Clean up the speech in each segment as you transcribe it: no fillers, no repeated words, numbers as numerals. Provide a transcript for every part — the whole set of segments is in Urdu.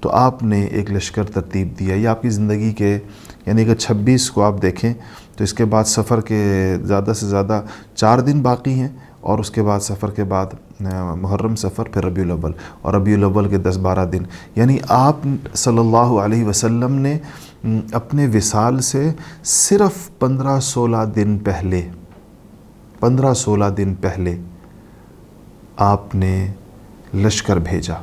تو آپ نے ایک لشکر ترتیب دیا. یہ آپ کی زندگی کے یعنی کہ 26 کو آپ دیکھیں تو اس کے بعد سفر کے زیادہ سے زیادہ 4 دن باقی ہیں، اور اس کے بعد سفر کے بعد محرم سفر، پھر ربیع الاول، اور ربیع الاول کے 10-12 دن. یعنی آپ صلی اللہ علیہ وسلم نے اپنے وصال سے صرف 15-16 دن پہلے آپ نے لشکر بھیجا،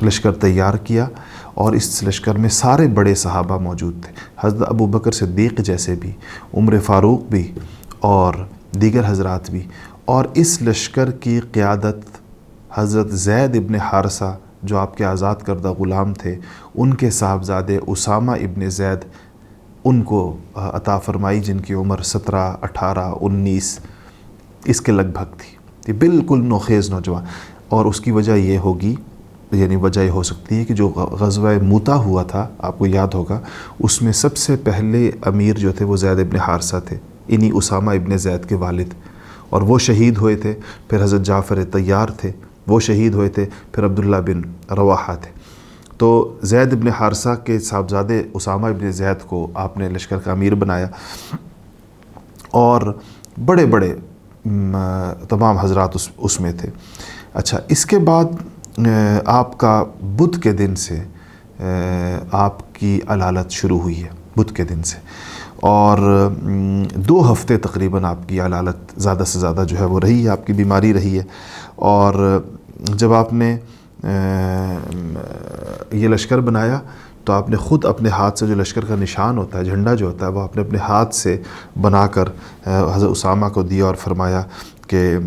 لشکر تیار کیا، اور اس لشکر میں سارے بڑے صحابہ موجود تھے، حضرت ابو بکر صدیق جیسے بھی، عمر فاروق بھی، اور دیگر حضرات بھی. اور اس لشکر کی قیادت حضرت زید ابن حارثہ جو آپ کے آزاد کردہ غلام تھے، ان کے صاحبزادے اسامہ ابن زید ان کو عطا فرمائی، جن کی عمر 17، 18، 19 اس کے لگ بھگ تھی. یہ بالکل نوخیز نوجوان. اور اس کی وجہ یہ ہوگی، یعنی وجہ یہ ہو سکتی ہے کہ جو غزوہ موتا ہوا تھا، آپ کو یاد ہوگا، اس میں سب سے پہلے امیر جو تھے وہ زید ابن حارثہ تھے، انہی اسامہ ابن زید کے والد، اور وہ شہید ہوئے تھے. پھر حضرت جعفر طیار تھے، وہ شہید ہوئے تھے. پھر عبداللہ بن رواحہ تھے. تو زید ابن حارثہ کے صاحبزادے اسامہ ابن زید کو آپ نے لشکر کا امیر بنایا، اور بڑے بڑے تمام حضرات اس میں تھے. اچھا، اس کے بعد آپ کا بدھ کے دن سے آپ کی علالت شروع ہوئی ہے، بدھ کے دن سے، اور 2 ہفتے تقریباً آپ کی علالت زیادہ سے زیادہ جو ہے وہ رہی ہے، آپ کی بیماری رہی ہے. اور جب آپ نے یہ لشکر بنایا تو آپ نے خود اپنے ہاتھ سے، جو لشکر کا نشان ہوتا ہے، جھنڈا جو ہوتا ہے، وہ آپ نے اپنے ہاتھ سے بنا کر حضرت اسامہ کو دیا، اور فرمایا کہ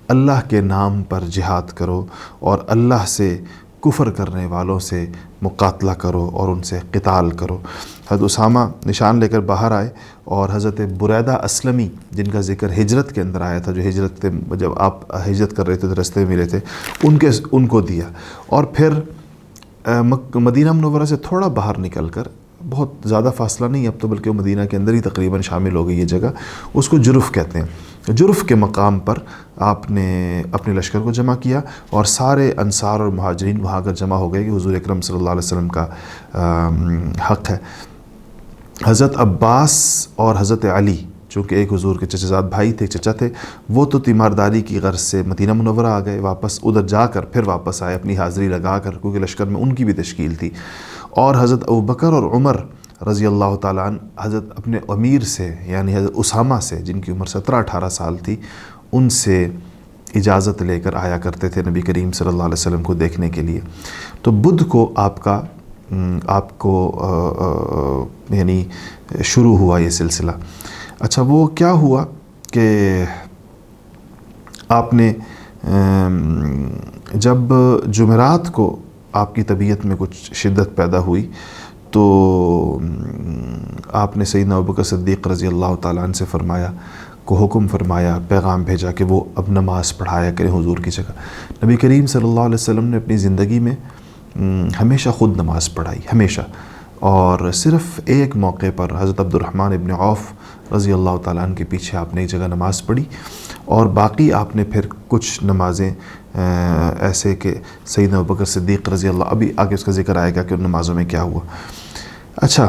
اللہ کے نام پر جہاد کرو، اور اللہ سے کفر کرنے والوں سے مقاتلہ کرو، اور ان سے قتال کرو. حضرت اسامہ نشان لے کر باہر آئے، اور حضرت بریدہ اسلمی جن کا ذکر ہجرت کے اندر آیا تھا، جو ہجرت جب آپ ہجرت کر رہے تھے تو رستے میں ملے تھے، ان کو دیا. اور پھر مدینہ منورہ سے تھوڑا باہر نکل کر، بہت زیادہ فاصلہ نہیں اب تو، بلکہ وہ مدینہ کے اندر ہی تقریباً شامل ہو گئی یہ جگہ، اس کو جرف کہتے ہیں. جرف کے مقام پر آپ نے اپنے لشکر کو جمع کیا، اور سارے انصار اور مہاجرین وہاں کر جمع ہو گئے کہ حضور اکرم صلی اللہ علیہ وسلم کا حق ہے. حضرت عباس اور حضرت علی، چونکہ ایک حضور کے چچا زاد بھائی تھے، چچا تھے، وہ تو تیمارداری کی غرض سے مدینہ منورہ آ گئے، واپس ادھر جا کر پھر واپس آئے اپنی حاضری لگا کر، کیونکہ لشکر میں ان کی بھی تشکیل تھی. اور حضرت ابوبکر اور عمر رضی اللہ تعالیٰ عنہ حضرت اپنے امیر سے، یعنی حضرت اسامہ سے، جن کی عمر 17-18 سال تھی، ان سے اجازت لے کر آیا کرتے تھے نبی کریم صلی اللہ علیہ وسلم کو دیکھنے کے لیے. تو بدھ کو آپ کو یعنی شروع ہوا یہ سلسلہ. اچھا، وہ کیا ہوا کہ آپ نے جب جمعرات کو آپ کی طبیعت میں کچھ شدت پیدا ہوئی تو آپ نے سیدنا ابوبکر صدیق رضی اللہ تعالیٰ عنہ سے فرمایا، کو حکم فرمایا، پیغام بھیجا کہ وہ اب نماز پڑھایا کریں حضور کی جگہ. نبی کریم صلی اللہ علیہ وسلم نے اپنی زندگی میں ہمیشہ خود نماز پڑھائی، ہمیشہ. اور صرف ایک موقع پر حضرت عبد الرحمن ابن عوف رضی اللہ تعالیٰ عنہ کے پیچھے آپ نے ایک جگہ نماز پڑھی، اور باقی آپ نے پھر کچھ نمازیں ایسے کہ سیدنا ابوبکر صدیق رضی اللہ، ابھی آگے اس کا ذکر آئے گا کہ ان نمازوں میں کیا ہوا. اچھا،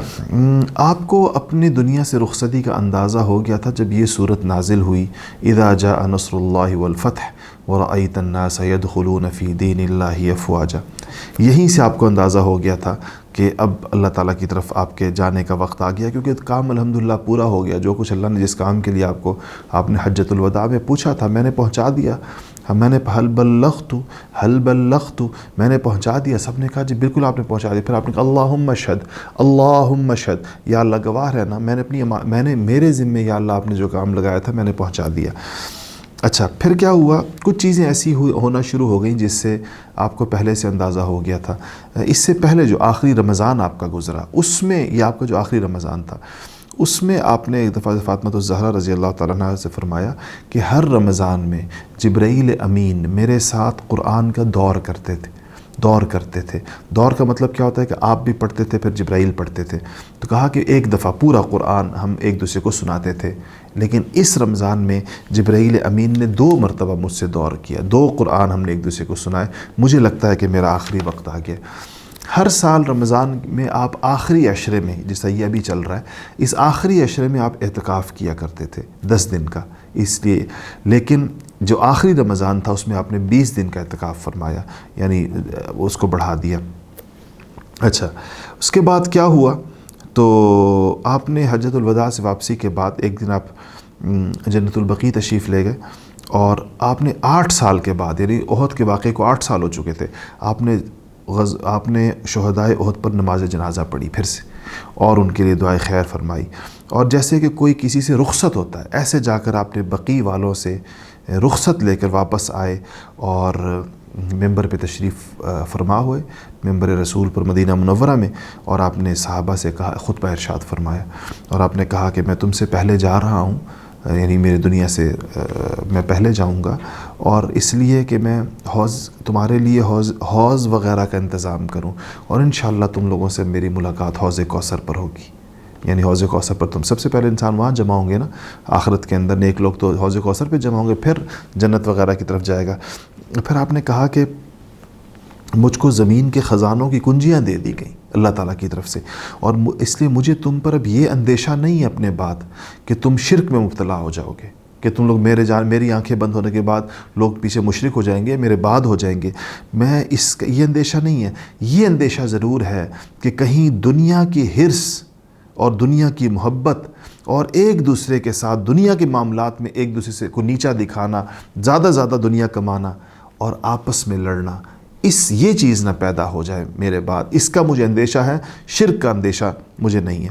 آپ کو اپنی دنیا سے رخصتی کا اندازہ ہو گیا تھا جب یہ صورت نازل ہوئی، اذا جاء نصر اللہ والفتح ورأیت الناس يدخلون فی دین اللہ افواجا. یہیں سے آپ کو اندازہ ہو گیا تھا کہ اب اللہ تعالیٰ کی طرف آپ کے جانے کا وقت آ گیا، کیونکہ کام الحمدللہ پورا ہو گیا. جو کچھ اللہ نے جس کام کے لیے آپ نے حجۃ الوداع میں پوچھا تھا، میں نے پہنچا دیا. میں نے حل بلغت، میں نے پہنچا دیا. سب نے کہا جی بالکل آپ نے پہنچا دیا. پھر آپ نے کہا اللہم اشہد، یا اللہ گواہ رہنا، میں نے میرے ذمے یا اللہ آپ نے جو کام لگایا تھا میں نے پہنچا دیا. اچھا، پھر کیا ہوا؟ کچھ چیزیں ایسی ہونا شروع ہو گئیں جس سے آپ کو پہلے سے اندازہ ہو گیا تھا. اس سے پہلے جو آخری رمضان آپ کا گزرا، اس میں یہ آپ کا جو آخری رمضان تھا، اس میں آپ نے ایک دفعہ فاطمہ الزہرا رضی اللہ تعالیٰ عنہا سے فرمایا کہ ہر رمضان میں جبرائیل امین میرے ساتھ قرآن کا دور کرتے تھے. دور کا مطلب کیا ہوتا ہے کہ آپ بھی پڑھتے تھے، پھر جبرائیل پڑھتے تھے. تو کہا کہ ایک دفعہ پورا قرآن ہم ایک دوسرے کو سناتے تھے، لیکن اس رمضان میں جبرائیل امین نے 2 مرتبہ مجھ سے دور کیا، 2 قرآن ہم نے ایک دوسرے کو سنائے. مجھے لگتا ہے کہ میرا آخری وقت آ گیا. ہر سال رمضان میں آپ آخری عشرے میں، جیسا یہ ابھی چل رہا ہے، اس آخری عشرے میں آپ اعتکاف کیا کرتے تھے 10 دن کا، اس لیے، لیکن جو آخری رمضان تھا اس میں آپ نے 20 دن کا اعتکاف فرمایا، یعنی اس کو بڑھا دیا۔ اچھا، اس کے بعد کیا ہوا؟ تو آپ نے حجۃ الوداع سے واپسی کے بعد ایک دن آپ جنت البقیع تشریف لے گئے، اور آپ نے 8 سال کے بعد، یعنی احد کے واقعے کو 8 سال ہو چکے تھے، آپ نے شہدائے احد پر نماز جنازہ پڑھی پھر سے، اور ان کے لیے دعائے خیر فرمائی، اور جیسے کہ کوئی کسی سے رخصت ہوتا ہے ایسے جا کر آپ نے بقیع والوں سے رخصت لے کر واپس آئے، اور ممبر پہ تشریف فرما ہوئے، ممبر رسول پر مدینہ منورہ میں، اور آپ نے صحابہ سے کہا، خطبہ ارشاد فرمایا، اور آپ نے کہا کہ میں تم سے پہلے جا رہا ہوں، یعنی میری دنیا سے میں پہلے جاؤں گا، اور اس لیے کہ میں تمہارے لیے حوض وغیرہ کا انتظام کروں، اور انشاءاللہ تم لوگوں سے میری ملاقات حوض کوثر پر ہوگی، یعنی حوض کوثر پر تم سب سے پہلے انسان وہاں جمع ہوں گے نا، آخرت کے اندر نیک لوگ تو حوض کوثر پہ جمع ہوں گے، پھر جنت وغیرہ کی طرف جائے گا۔ پھر آپ نے کہا کہ مجھ کو زمین کے خزانوں کی کنجیاں دے دی گئیں اللہ تعالیٰ کی طرف سے، اور اس لیے مجھے تم پر اب یہ اندیشہ نہیں ہے اپنے بعد کہ تم شرک میں مبتلا ہو جاؤ گے، کہ تم لوگ میری آنکھیں بند ہونے کے بعد لوگ پیچھے مشرک ہو جائیں گے، میرے بعد ہو جائیں گے، یہ اندیشہ نہیں ہے۔ یہ اندیشہ ضرور ہے کہ کہیں دنیا کی حرص اور دنیا کی محبت اور ایک دوسرے کے ساتھ دنیا کے معاملات میں ایک دوسرے سے کو نیچا دکھانا، زیادہ دنیا کمانا اور آپس میں لڑنا، یہ چیز نہ پیدا ہو جائے میرے بعد، اس کا مجھے اندیشہ ہے، شرک کا اندیشہ مجھے نہیں ہے۔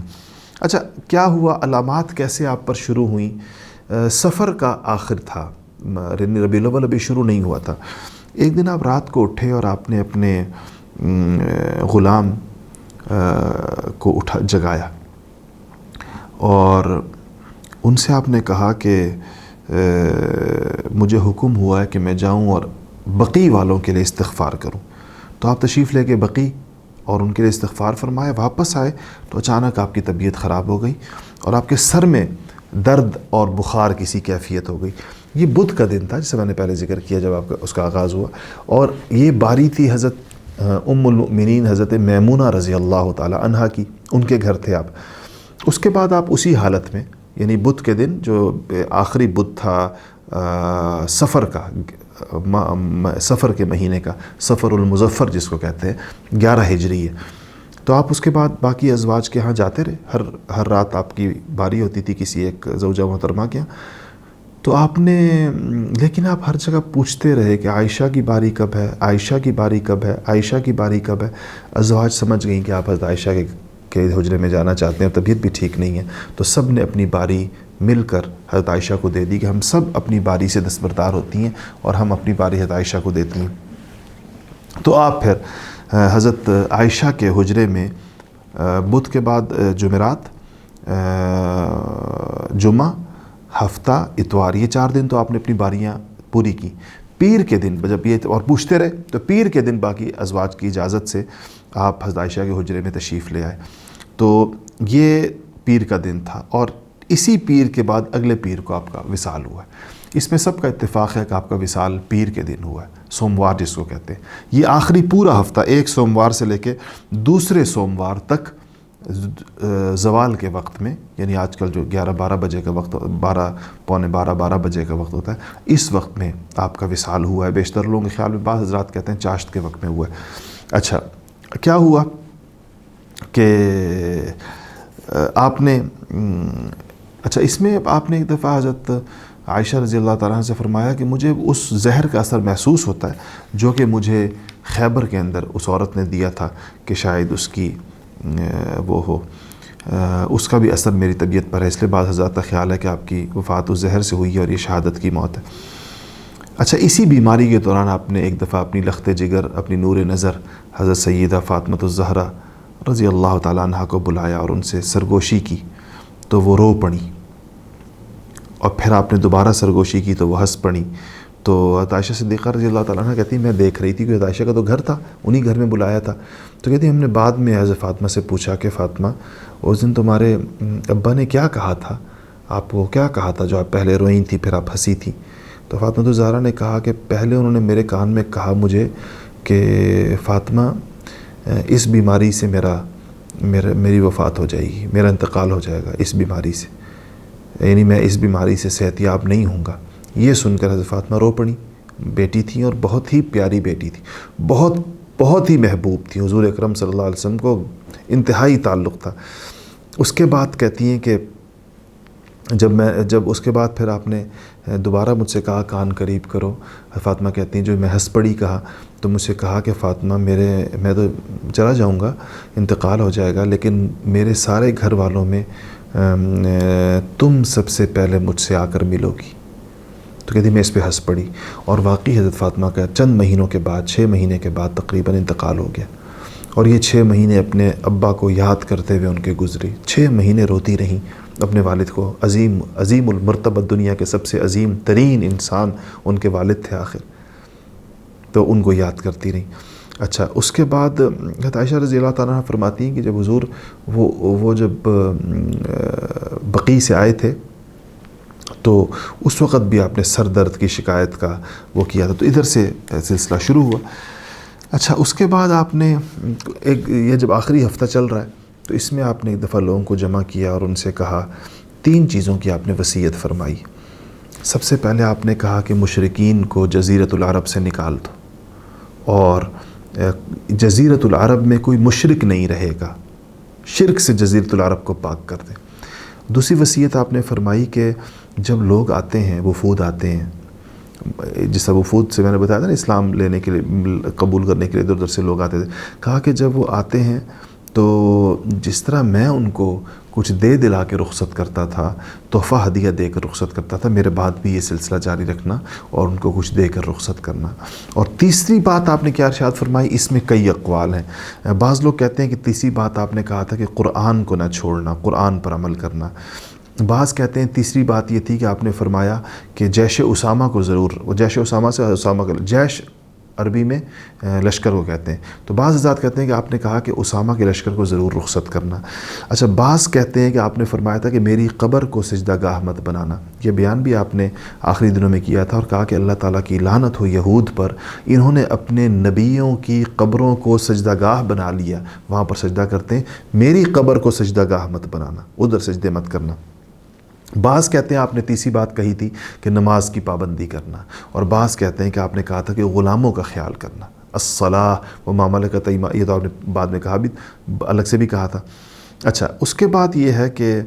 اچھا، کیا ہوا؟ علامات کیسے آپ پر شروع ہوئیں؟ سفر کا آخر تھا، ربیع الاول ابھی شروع نہیں ہوا تھا۔ ایک دن آپ رات کو اٹھے اور آپ نے اپنے غلام کو جگایا، اور ان سے آپ نے کہا کہ مجھے حکم ہوا ہے کہ میں جاؤں اور بقیع والوں کے لیے استغفار کروں۔ تو آپ تشریف لے کے بقیع اور ان کے لیے استغفار فرمائے، واپس آئے تو اچانک آپ کی طبیعت خراب ہو گئی، اور آپ کے سر میں درد اور بخار کسی کیفیت ہو گئی۔ یہ بدھ کا دن تھا، جسے میں نے پہلے ذکر کیا جب آپ کا اس کا آغاز ہوا، اور یہ باری تھی حضرت ام المؤمنین حضرت میمونہ رضی اللہ تعالی عنہا کی، ان کے گھر تھے آپ۔ اس کے بعد آپ اسی حالت میں، یعنی بدھ کے دن جو آخری بدھ تھا سفر کا، سفر کے مہینے کا، سفر المظفر جس کو کہتے ہیں، 11 ہجری ہے، تو آپ اس کے بعد باقی ازواج کے ہاں جاتے رہے، ہر رات آپ کی باری ہوتی تھی کسی ایک زوجہ محترمہ کے ہاں۔ تو آپ نے، لیکن آپ ہر جگہ پوچھتے رہے کہ عائشہ کی باری کب ہے، عائشہ کی باری کب ہے، عائشہ کی باری کب ہے۔ ازواج سمجھ گئیں کہ آپ حضرت عائشہ کے حجرے میں جانا چاہتے ہیں، طبیعت بھی ٹھیک نہیں ہے، تو سب نے اپنی باری مل کر حضرت عائشہ کو دے دی کہ ہم سب اپنی باری سے دستبردار ہوتی ہیں اور ہم اپنی باری حضرت عائشہ کو دیتی ہیں۔ تو آپ پھر حضرت عائشہ کے حجرے میں بدھ کے بعد جمعرات، جمعہ، ہفتہ، اتوار، یہ 4 دن تو آپ نے اپنی باریاں پوری کی۔ پیر کے دن جب یہ اور پوچھتے رہے، تو پیر کے دن باقی ازواج کی اجازت سے آپ حضرت عائشہ کے حجرے میں تشریف لے آئے۔ تو یہ پیر کا دن تھا، اور اسی پیر کے بعد اگلے پیر کو آپ کا وصال ہوا ہے۔ اس میں سب کا اتفاق ہے کہ آپ کا وصال پیر کے دن ہوا ہے، سوموار جس کو کہتے ہیں۔ یہ آخری پورا ہفتہ، ایک سوموار سے لے کے دوسرے سوموار تک زوال کے وقت میں، یعنی آج کل جو 11-12 بجے کا وقت، 12 پونے 12 بجے کا وقت ہوتا ہے، اس وقت میں آپ کا وصال ہوا ہے۔ بیشتر لوگوں کے خیال میں، بعض حضرات کہتے ہیں چاشت کے وقت میں ہوا ہے۔ اچھا، کیا ہوا کہ آپ نے، اچھا اس میں آپ نے ایک دفعہ حضرت عائشہ رضی اللہ تعالیٰ عنہ سے فرمایا کہ مجھے اس زہر کا اثر محسوس ہوتا ہے جو کہ مجھے خیبر کے اندر اس عورت نے دیا تھا، کہ شاید اس کی وہ ہو، اس کا بھی اثر میری طبیعت پر ہے، اس لیے بعض حضرات کا خیال ہے کہ آپ کی وفات اس زہر سے ہوئی ہے اور یہ شہادت کی موت ہے۔ اچھا، اسی بیماری کے دوران آپ نے ایک دفعہ اپنی لخت جگر، اپنی نور نظر حضرت سیدہ فاطمۃ الزہرا رضی اللہ تعالیٰ عنہ کو بلایا اور ان سے سرگوشی کی، تو وہ رو پڑی، اور پھر آپ نے دوبارہ سرگوشی کی تو وہ ہنس پڑی۔ تو حضرت عائشہ صدیقہ رضی اللہ تعالیٰ عنہ کہتی میں دیکھ رہی تھی کہ حضرت عائشہ کا تو گھر تھا، انہی گھر میں بلایا تھا، تو کہتی ہم نے بعد میں حضرت فاطمہ سے پوچھا کہ فاطمہ اس دن تمہارے ابا نے کیا کہا تھا، آپ کو کیا کہا تھا جو آپ پہلے روئی تھی پھر آپ ہنسی تھی؟ تو فاطمہ الزہرا نے کہا کہ پہلے انہوں نے میرے کان میں کہا مجھے کہ فاطمہ اس بیماری سے میری وفات ہو جائے گی، میرا انتقال ہو جائے گا اس بیماری سے، یعنی میں اس بیماری سے صحت یاب نہیں ہوں گا۔ یہ سن کر حضرت فاطمہ رو پڑی۔ بیٹی تھی اور بہت ہی پیاری بیٹی تھی، بہت ہی محبوب تھی، حضور اکرم صلی اللہ علیہ وسلم کو انتہائی تعلق تھا۔ اس کے بعد کہتی ہیں کہ جب اس کے بعد پھر آپ نے دوبارہ مجھ سے کہا کان قریب کرو، فاطمہ کہتی ہیں جو میں ہنس پڑی کہا تو مجھ سے کہا کہ فاطمہ میں تو چلا جاؤں گا، انتقال ہو جائے گا، لیکن میرے سارے گھر والوں میں تم سب سے پہلے مجھ سے آ کر ملو گی۔ تو کہتی میں اس پہ ہنس پڑی، اور واقعی حضرت فاطمہ کا چند مہینوں کے بعد، 6 مہینے کے بعد تقریباً انتقال ہو گیا، اور یہ 6 مہینے اپنے ابا کو یاد کرتے ہوئے ان کے گزری۔ 6 مہینے روتی رہیں اپنے والد کو، عظیم المرتبہ، دنیا کے سب سے عظیم ترین انسان ان کے والد تھے آخر، تو ان کو یاد کرتی رہیں۔ اچھا، اس کے بعد حضرت عائشہ رضی اللہ تعالیٰ عنہ فرماتی ہیں کہ جب حضور وہ جب بقیع سے آئے تھے تو اس وقت بھی آپ نے سر درد کی شکایت کا وہ کیا تھا، تو ادھر سے سلسلہ شروع ہوا۔ اچھا، اس کے بعد آپ نے یہ جب آخری ہفتہ چل رہا ہے تو اس میں آپ نے ایک دفعہ لوگوں کو جمع کیا اور ان سے کہا، 3 چیزوں کی آپ نے وصیت فرمائی۔ سب سے پہلے آپ نے کہا کہ مشرکین کو جزیرۃ العرب سے نکال دو، اور جزیرۃ العرب میں کوئی مشرک نہیں رہے گا، شرک سے جزیرۃ العرب کو پاک کر دیں۔ دوسری وصیت آپ نے فرمائی کہ جب لوگ آتے ہیں، وفود آتے ہیں، جس طرح وفود سے میں نے بتایا تھا نا، اسلام لینے کے لیے، قبول کرنے کے لیے ادھر ادھر سے لوگ آتے تھے، کہا کہ جب وہ آتے ہیں تو جس طرح میں ان کو کچھ دے دلا کے رخصت کرتا تھا، تحفہ ہدیہ دے کر رخصت کرتا تھا، میرے بعد بھی یہ سلسلہ جاری رکھنا اور ان کو کچھ دے کر رخصت کرنا۔ اور تیسری بات آپ نے کیا ارشاد فرمائی، اس میں کئی اقوال ہیں، بعض لوگ کہتے ہیں کہ تیسری بات آپ نے کہا تھا کہ قرآن کو نہ چھوڑنا، قرآن پر عمل کرنا۔ بعض کہتے ہیں تیسری بات یہ تھی کہ آپ نے فرمایا کہ جیش اسامہ کو ضرور، وہ جیش اسامہ سے اسامہ کا جیش عربی میں لشکر کو کہتے ہیں، تو بعض حضرات کہتے ہیں کہ آپ نے کہا کہ اسامہ کے لشکر کو ضرور رخصت کرنا۔ اچھا، بعض کہتے ہیں کہ آپ نے فرمایا تھا کہ میری قبر کو سجدہ گاہ مت بنانا۔ یہ بیان بھی آپ نے آخری دنوں میں کیا تھا اور کہا کہ اللہ تعالیٰ کی لعنت ہو یہود پر، انہوں نے اپنے نبیوں کی قبروں کو سجدہ گاہ بنا لیا، وہاں پر سجدہ کرتے ہیں، میری قبر کو سجدہ گاہ مت بنانا، ادھر سجدے مت کرنا۔ بعض کہتے ہیں آپ نے تیسری بات کہی تھی کہ نماز کی پابندی کرنا، اور بعض کہتے ہیں کہ آپ نے کہا تھا کہ غلاموں کا خیال کرنا، الصلاۃ وما ملکت ایمانکم، یہ تو آپ نے بعد میں کہا بھی، الگ سے بھی کہا تھا۔ اچھا، اس کے بعد یہ ہے کہ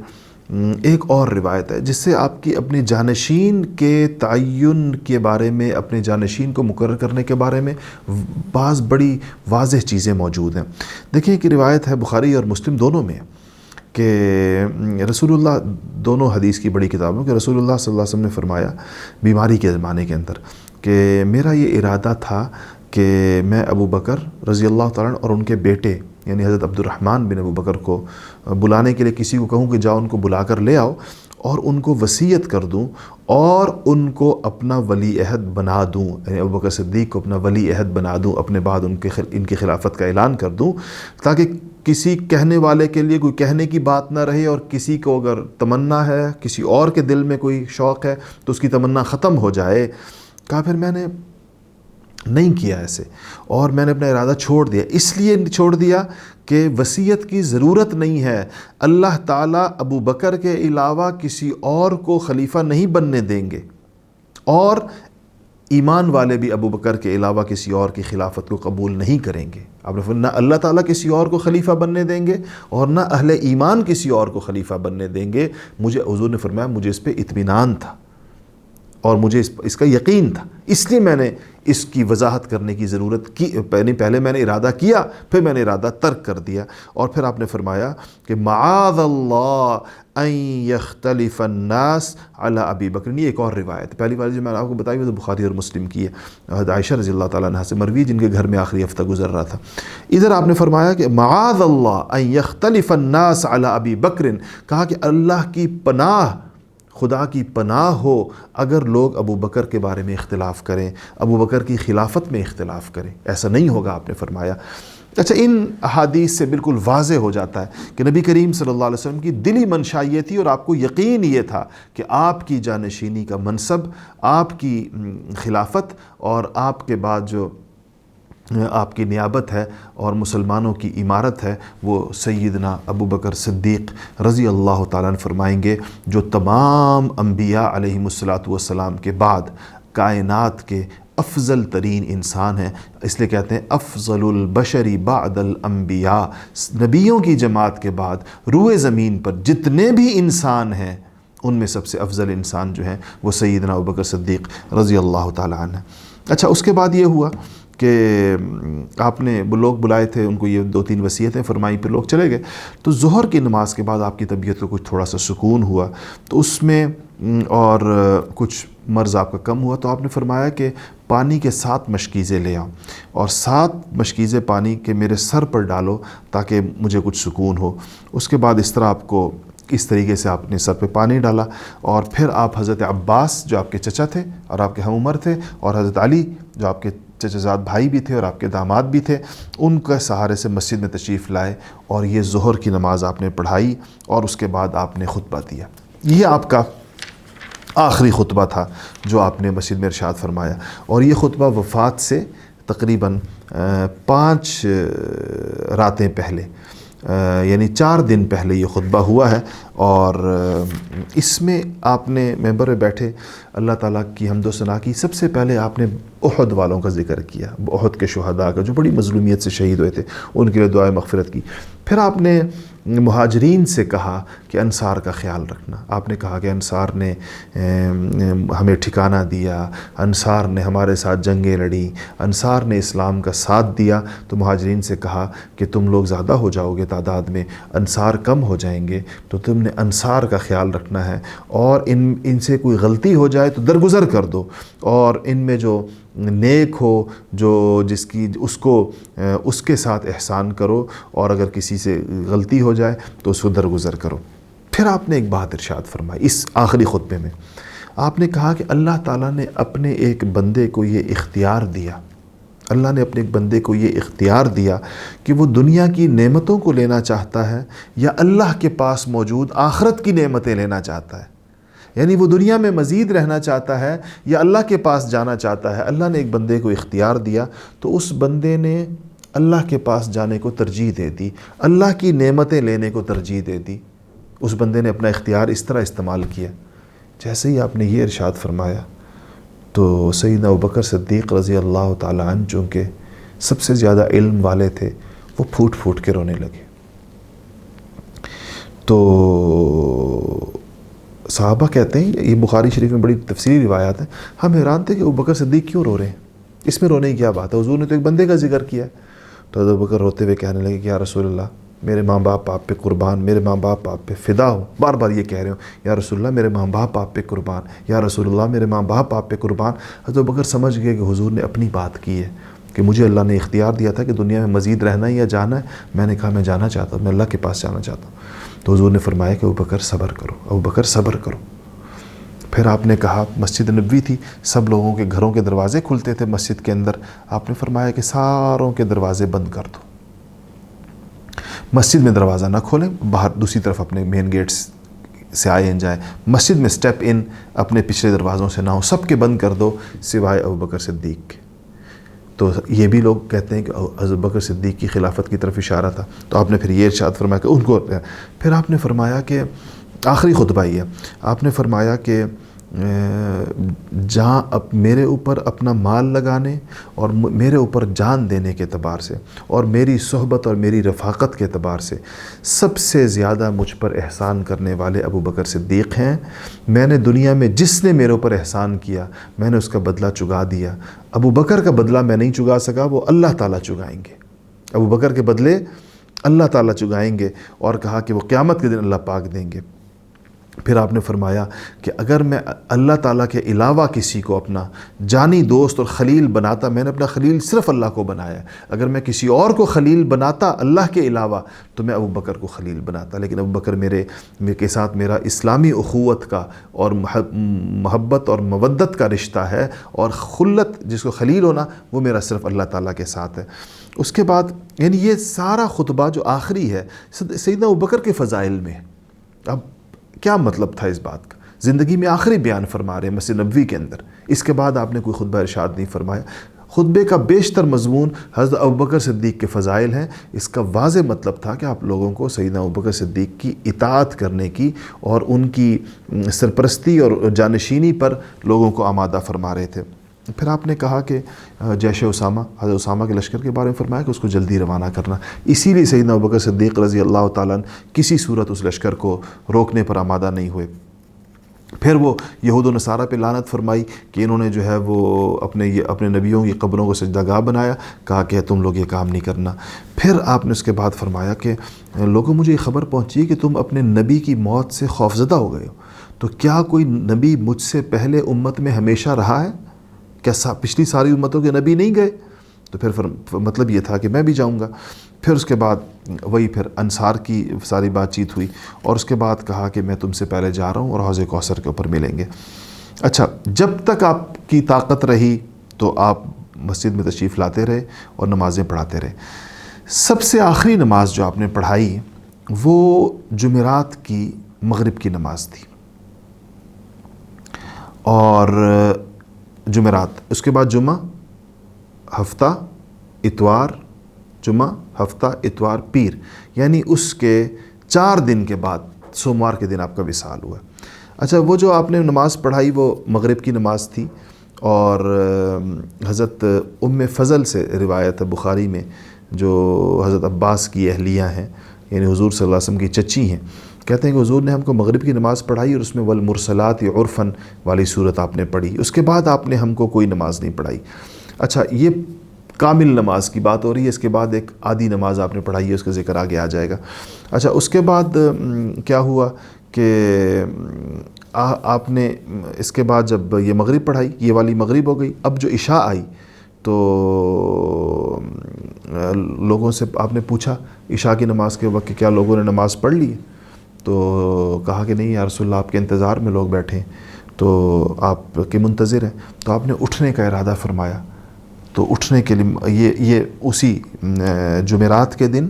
ایک اور روایت ہے جس سے آپ کی اپنے جانشین کے تعین کے بارے میں، اپنے جانشین کو مقرر کرنے کے بارے میں بعض بڑی واضح چیزیں موجود ہیں۔ دیکھیں کہ روایت ہے بخاری اور مسلم دونوں میں کہ رسول اللہ، دونوں حدیث کی بڑی کتابوں کہ رسول اللہ صلی اللہ علیہ وسلم نے فرمایا بیماری کے زمانے کے اندر کہ میرا یہ ارادہ تھا کہ میں ابو بکر رضی اللہ تعالیٰ اور ان کے بیٹے یعنی حضرت عبد الرحمن بن ابو بکر کو بلانے کے لیے کسی کو کہوں کہ جاؤ ان کو بلا کر لے آؤ، اور ان کو وصیت کر دوں اور ان کو اپنا ولی عہد بنا دوں، یعنی ابو بکر صدیق کو اپنا ولی عہد بنا دوں، اپنے بعد ان کی خلافت کا اعلان کر دوں، تاکہ کسی کہنے والے کے لیے کوئی کہنے کی بات نہ رہے، اور کسی کو اگر تمنا ہے، کسی اور کے دل میں کوئی شوق ہے تو اس کی تمنا ختم ہو جائے۔ کہا پھر میں نے نہیں کیا ایسے، اور میں نے اپنا ارادہ چھوڑ دیا، اس لیے چھوڑ دیا کہ وصیت کی ضرورت نہیں ہے، اللہ تعالیٰ ابو بکر کے علاوہ کسی اور کو خلیفہ نہیں بننے دیں گے، اور ایمان والے بھی ابو بکر کے علاوہ کسی اور کی خلافت کو قبول نہیں کریں گے۔ آپ نے فرمایا نہ اللہ تعالیٰ کسی اور کو خلیفہ بننے دیں گے اور نہ اہل ایمان کسی اور کو خلیفہ بننے دیں گے۔ مجھے حضور نے فرمایا مجھے اس پہ اطمینان تھا اور مجھے اس کا یقین تھا، اس لیے میں نے اس کی وضاحت کرنے کی ضرورت کی، پہلے میں نے ارادہ کیا، پھر میں نے ارادہ ترک کر دیا۔ اور پھر آپ نے فرمایا کہ معاذ اللہ ان یختلف الناس علی ابی بکر، یہ ایک اور روایت، پہلی والی جو میں نے آپ کو بتائی وہ تو بخاری اور مسلم کی ہے، حضرت عائشہ رضی اللہ تعالیٰ عنہ سے مروی، جن کے گھر میں آخری ہفتہ گزر رہا تھا۔ ادھر آپ نے فرمایا کہ معاذ اللہ ان یختلف الناس علی ابی بکر، کہا کہ اللہ کی پناہ، خدا کی پناہ ہو اگر لوگ ابو بکر کے بارے میں اختلاف کریں، ابو بکر کی خلافت میں اختلاف کریں، ایسا نہیں ہوگا آپ نے فرمایا۔ اچھا، ان احادیث سے بالکل واضح ہو جاتا ہے کہ نبی کریم صلی اللہ علیہ وسلم کی دلی منشا یہ تھی اور آپ کو یقین یہ تھا کہ آپ کی جانشینی کا منصب، آپ کی خلافت اور آپ کے بعد جو آپ کی نیابت ہے اور مسلمانوں کی عمارت ہے وہ سیدنا ابو بکر صدیق رضی اللہ تعالیٰ عنہ فرمائیں گے، جو تمام انبیاء علیہم الصلاۃ والسلام کے بعد کائنات کے افضل ترین انسان ہیں۔ اس لیے کہتے ہیں افضل البشری بعد الانبیاء، نبیوں کی جماعت کے بعد روئے زمین پر جتنے بھی انسان ہیں ان میں سب سے افضل انسان جو ہیں وہ سیدنا ابو بکر صدیق رضی اللہ تعالیٰ عنہ۔ اچھا، اس کے بعد یہ ہوا کہ آپ نے لوگ بلائے تھے، ان کو یہ 2-3 وصیتیں فرمائی، پھر لوگ چلے گئے۔ تو ظہر کی نماز کے بعد آپ کی طبیعت کو کچھ تھوڑا سا سکون ہوا، تو اس میں اور کچھ مرض آپ کا کم ہوا، تو آپ نے فرمایا کہ پانی کے 7 مشکیزیں لے آؤ اور 7 مشکیزیں پانی کے میرے سر پر ڈالو تاکہ مجھے کچھ سکون ہو۔ اس کے بعد اس طرح آپ کو اس طریقے سے آپ نے سر پہ پانی ڈالا، اور پھر آپ حضرت عباس جو آپ کے چچا تھے اور آپ کے ہم عمر تھے، اور حضرت علی جو آپ کے چچا زاد بھائی بھی تھے اور آپ کے داماد بھی تھے، ان کے سہارے سے مسجد میں تشریف لائے اور یہ ظہر کی نماز آپ نے پڑھائی، اور اس کے بعد آپ نے خطبہ دیا۔ یہ آپ کا آخری خطبہ تھا جو آپ نے مسجد میں ارشاد فرمایا، اور یہ خطبہ وفات سے تقریباً 5 راتیں پہلے، یعنی 4 دن پہلے یہ خطبہ ہوا ہے۔ اور اس میں آپ نے ممبر میں بیٹھے اللہ تعالیٰ کی حمد و ثنا کی۔ سب سے پہلے آپ نے احد والوں کا ذکر کیا، احد کے شہداء کا جو بڑی مظلومیت سے شہید ہوئے تھے، ان کے لیے دعائے مغفرت کی۔ پھر آپ نے مہاجرین سے کہا کہ انصار کا خیال رکھنا۔ آپ نے کہا کہ انصار نے ہمیں ٹھکانہ دیا، انصار نے ہمارے ساتھ جنگیں لڑیں، انصار نے اسلام کا ساتھ دیا۔ تو مہاجرین سے کہا کہ تم لوگ زیادہ ہو جاؤ گے تعداد میں، انصار کم ہو جائیں گے، تو تم نے انصار کا خیال رکھنا ہے، اور ان سے کوئی غلطی ہو جائے تو درگزر کر دو، اور ان میں جو نیک ہو، جو جس کی اس کے ساتھ احسان کرو، اور اگر کسی سے غلطی ہو جائے تو اس کو درگزر کرو۔ پھر آپ نے ایک بات ارشاد فرمائی اس آخری خطبے میں، آپ نے کہا کہ اللہ تعالیٰ نے اپنے ایک بندے کو یہ اختیار دیا، اللہ نے اپنے ایک بندے کو یہ اختیار دیا کہ وہ دنیا کی نعمتوں کو لینا چاہتا ہے یا اللہ کے پاس موجود آخرت کی نعمتیں لینا چاہتا ہے، یعنی وہ دنیا میں مزید رہنا چاہتا ہے یا اللہ کے پاس جانا چاہتا ہے۔ اللہ نے ایک بندے کو اختیار دیا تو اس بندے نے اللہ کے پاس جانے کو ترجیح دے دی، اللہ کی نعمتیں لینے کو ترجیح دے دی۔ اس بندے نے اپنا اختیار اس طرح استعمال کیا۔ جیسے ہی آپ نے یہ ارشاد فرمایا تو سیدنا ابوبکر صدیق رضی اللہ تعالیٰ عنہ چونکہ سب سے زیادہ علم والے تھے، وہ پھوٹ پھوٹ کے رونے لگے۔ تو صحابہ کہتے ہیں، یہ بخاری شریف میں بڑی تفصیلی روایات ہیں، ہم حیران تھے کہ ابوبکر صدیق کیوں رو رہے ہیں، اس میں رونے کی کیا بات ہے، حضور نے تو ایک بندے کا ذکر کیا ہے۔ تو حضرت ابوبکر روتے ہوئے کہنے لگے کہ یا رسول اللہ، میرے ماں باپ آپ پہ قربان، میرے ماں باپ آپ پہ فدا ہو، بار بار یہ کہہ رہے ہو، یا رسول اللہ میرے ماں باپ آپ پہ قربان، یا رسول اللہ میرے ماں باپ آپ پہ قربان۔ حضرت ابوبکر سمجھ گئے کہ حضور نے اپنی بات کی ہے، کہ مجھے اللہ نے اختیار دیا تھا کہ دنیا میں مزید رہنا ہے یا جانا ہے، میں نے کہا میں جانا چاہتا ہوں، میں اللہ کے پاس جانا چاہتا ہوں۔ تو حضور نے فرمایا کہ ابوبکر صبر کرو، ابوبکر صبر کرو۔ پھر آپ نے کہا، مسجد نبوی تھی، سب لوگوں کے گھروں کے دروازے کھلتے تھے مسجد کے اندر، آپ نے فرمایا کہ ساروں کے دروازے بند کر دو، مسجد میں دروازہ نہ کھولیں، باہر دوسری طرف اپنے مین گیٹس سے آئے جائیں، مسجد میں سٹیپ ان اپنے پچھلے دروازوں سے نہ ہو، سب کے بند کر دو سوائے ابوبکر صدیق کے۔ تو یہ بھی لوگ کہتے ہیں کہ حضرت بکر صدیق کی خلافت کی طرف اشارہ تھا۔ تو آپ نے پھر یہ ارشاد فرمایا کہ ان کو، پھر آپ نے فرمایا کہ آخری خطبہ یہ ہے، آپ نے فرمایا کہ جہاں اب میرے اوپر اپنا مال لگانے اور میرے اوپر جان دینے کے اعتبار سے اور میری صحبت اور میری رفاقت کے اعتبار سے سب سے زیادہ مجھ پر احسان کرنے والے ابو بکر صدیق ہیں۔ میں نے دنیا میں جس نے میرے اوپر احسان کیا میں نے اس کا بدلہ چکا دیا۔ ابو بکر کا بدلہ میں نہیں چکا سکا، وہ اللہ تعالیٰ چکائیں گے، ابو بکر کے بدلے اللہ تعالیٰ چکائیں گے، اور کہا کہ وہ قیامت کے دن اللہ پاک دیں گے۔ پھر آپ نے فرمایا کہ اگر میں اللہ تعالیٰ کے علاوہ کسی کو اپنا جانی دوست اور خلیل بناتا، میں نے اپنا خلیل صرف اللہ کو بنایا ہے، اگر میں کسی اور کو خلیل بناتا اللہ کے علاوہ تو میں ابو بکر کو خلیل بناتا، لیکن ابو بکر میرے کے ساتھ میرا اسلامی اخوت کا اور محبت اور مودت کا رشتہ ہے، اور خلت جس کو خلیل ہونا وہ میرا صرف اللہ تعالیٰ کے ساتھ ہے۔ اس کے بعد یعنی یہ سارا خطبہ جو آخری ہے سیدنا ابو بکر کے فضائل میں ہے۔ اب کیا مطلب تھا اس بات کا؟ زندگی میں آخری بیان فرما رہے ہیں مسجد نبوی کے اندر، اس کے بعد آپ نے کوئی خطبہ ارشاد نہیں فرمایا۔ خطبے کا بیشتر مضمون حضرت ابوبکر صدیق کے فضائل ہیں۔ اس کا واضح مطلب تھا کہ آپ لوگوں کو سیدنا ابوبکر صدیق کی اطاعت کرنے کی اور ان کی سرپرستی اور جانشینی پر لوگوں کو آمادہ فرما رہے تھے۔ پھر آپ نے کہا کہ جیش اسامہ، حضرت اسامہ کے لشکر کے بارے میں فرمایا کہ اس کو جلدی روانہ کرنا، اسی لیے سیدنا ابوبکر صدیق رضی اللہ تعالیٰ عنہ کسی صورت اس لشکر کو روکنے پر آمادہ نہیں ہوئے۔ پھر وہ یہود و نصارہ پہ لعنت فرمائی کہ انہوں نے جو ہے وہ اپنے نبیوں کی قبروں کو سجدہ گاہ بنایا، کہا کہ تم لوگ یہ کام نہیں کرنا۔ پھر آپ نے اس کے بعد فرمایا کہ لوگوں مجھے یہ خبر پہنچی کہ تم اپنے نبی کی موت سے خوفزدہ ہو گئے ہو، تو کیا کوئی نبی مجھ سے پہلے امت میں ہمیشہ رہا ہے؟ کیا پچھلی ساری امتوں کے نبی نہیں گئے؟ تو پھر مطلب یہ تھا کہ میں بھی جاؤں گا۔ پھر اس کے بعد وہی پھر انصار کی ساری بات چیت ہوئی، اور اس کے بعد کہا کہ میں تم سے پہلے جا رہا ہوں اور حوض کوثر کے اوپر ملیں گے۔ اچھا، جب تک آپ کی طاقت رہی تو آپ مسجد میں تشریف لاتے رہے اور نمازیں پڑھاتے رہے۔ سب سے آخری نماز جو آپ نے پڑھائی وہ جمعرات کی مغرب کی نماز تھی، اور جمعرات، اس کے بعد جمعہ، ہفتہ، اتوار، جمعہ، ہفتہ، اتوار، پیر، یعنی اس کے 4 دن کے بعد سوموار کے دن آپ کا وصال ہوا۔ اچھا، وہ جو آپ نے نماز پڑھائی وہ مغرب کی نماز تھی، اور حضرت ام فضل سے روایت ہے بخاری میں، جو حضرت عباس کی اہلیہ ہیں، یعنی حضور صلی اللہ علیہ وسلم کی چچی ہیں، کہتے ہیں کہ حضور نے ہم کو مغرب کی نماز پڑھائی اور اس میں والمرسلات عرفاً والی صورت آپ نے پڑھی، اس کے بعد آپ نے ہم کو کوئی نماز نہیں پڑھائی۔ اچھا، یہ کامل نماز کی بات ہو رہی ہے، اس کے بعد ایک آدھی نماز آپ نے پڑھائی ہے، اس کا ذکر آگے آ جائے گا۔ اچھا، اس کے بعد کیا ہوا کہ آپ نے اس کے بعد جب یہ مغرب پڑھائی، یہ والی مغرب ہو گئی، اب جو عشاء آئی تو لوگوں سے آپ نے پوچھا عشاء کی نماز کے وقت کہ کیا لوگوں نے نماز پڑھ لی؟ تو کہا کہ نہیں یا رسول اللہ، آپ کے انتظار میں لوگ بیٹھے ہیں، تو آپ کے منتظر ہیں۔ تو آپ نے اٹھنے کا ارادہ فرمایا، تو اٹھنے کے لیے یہ اسی جمعرات کے دن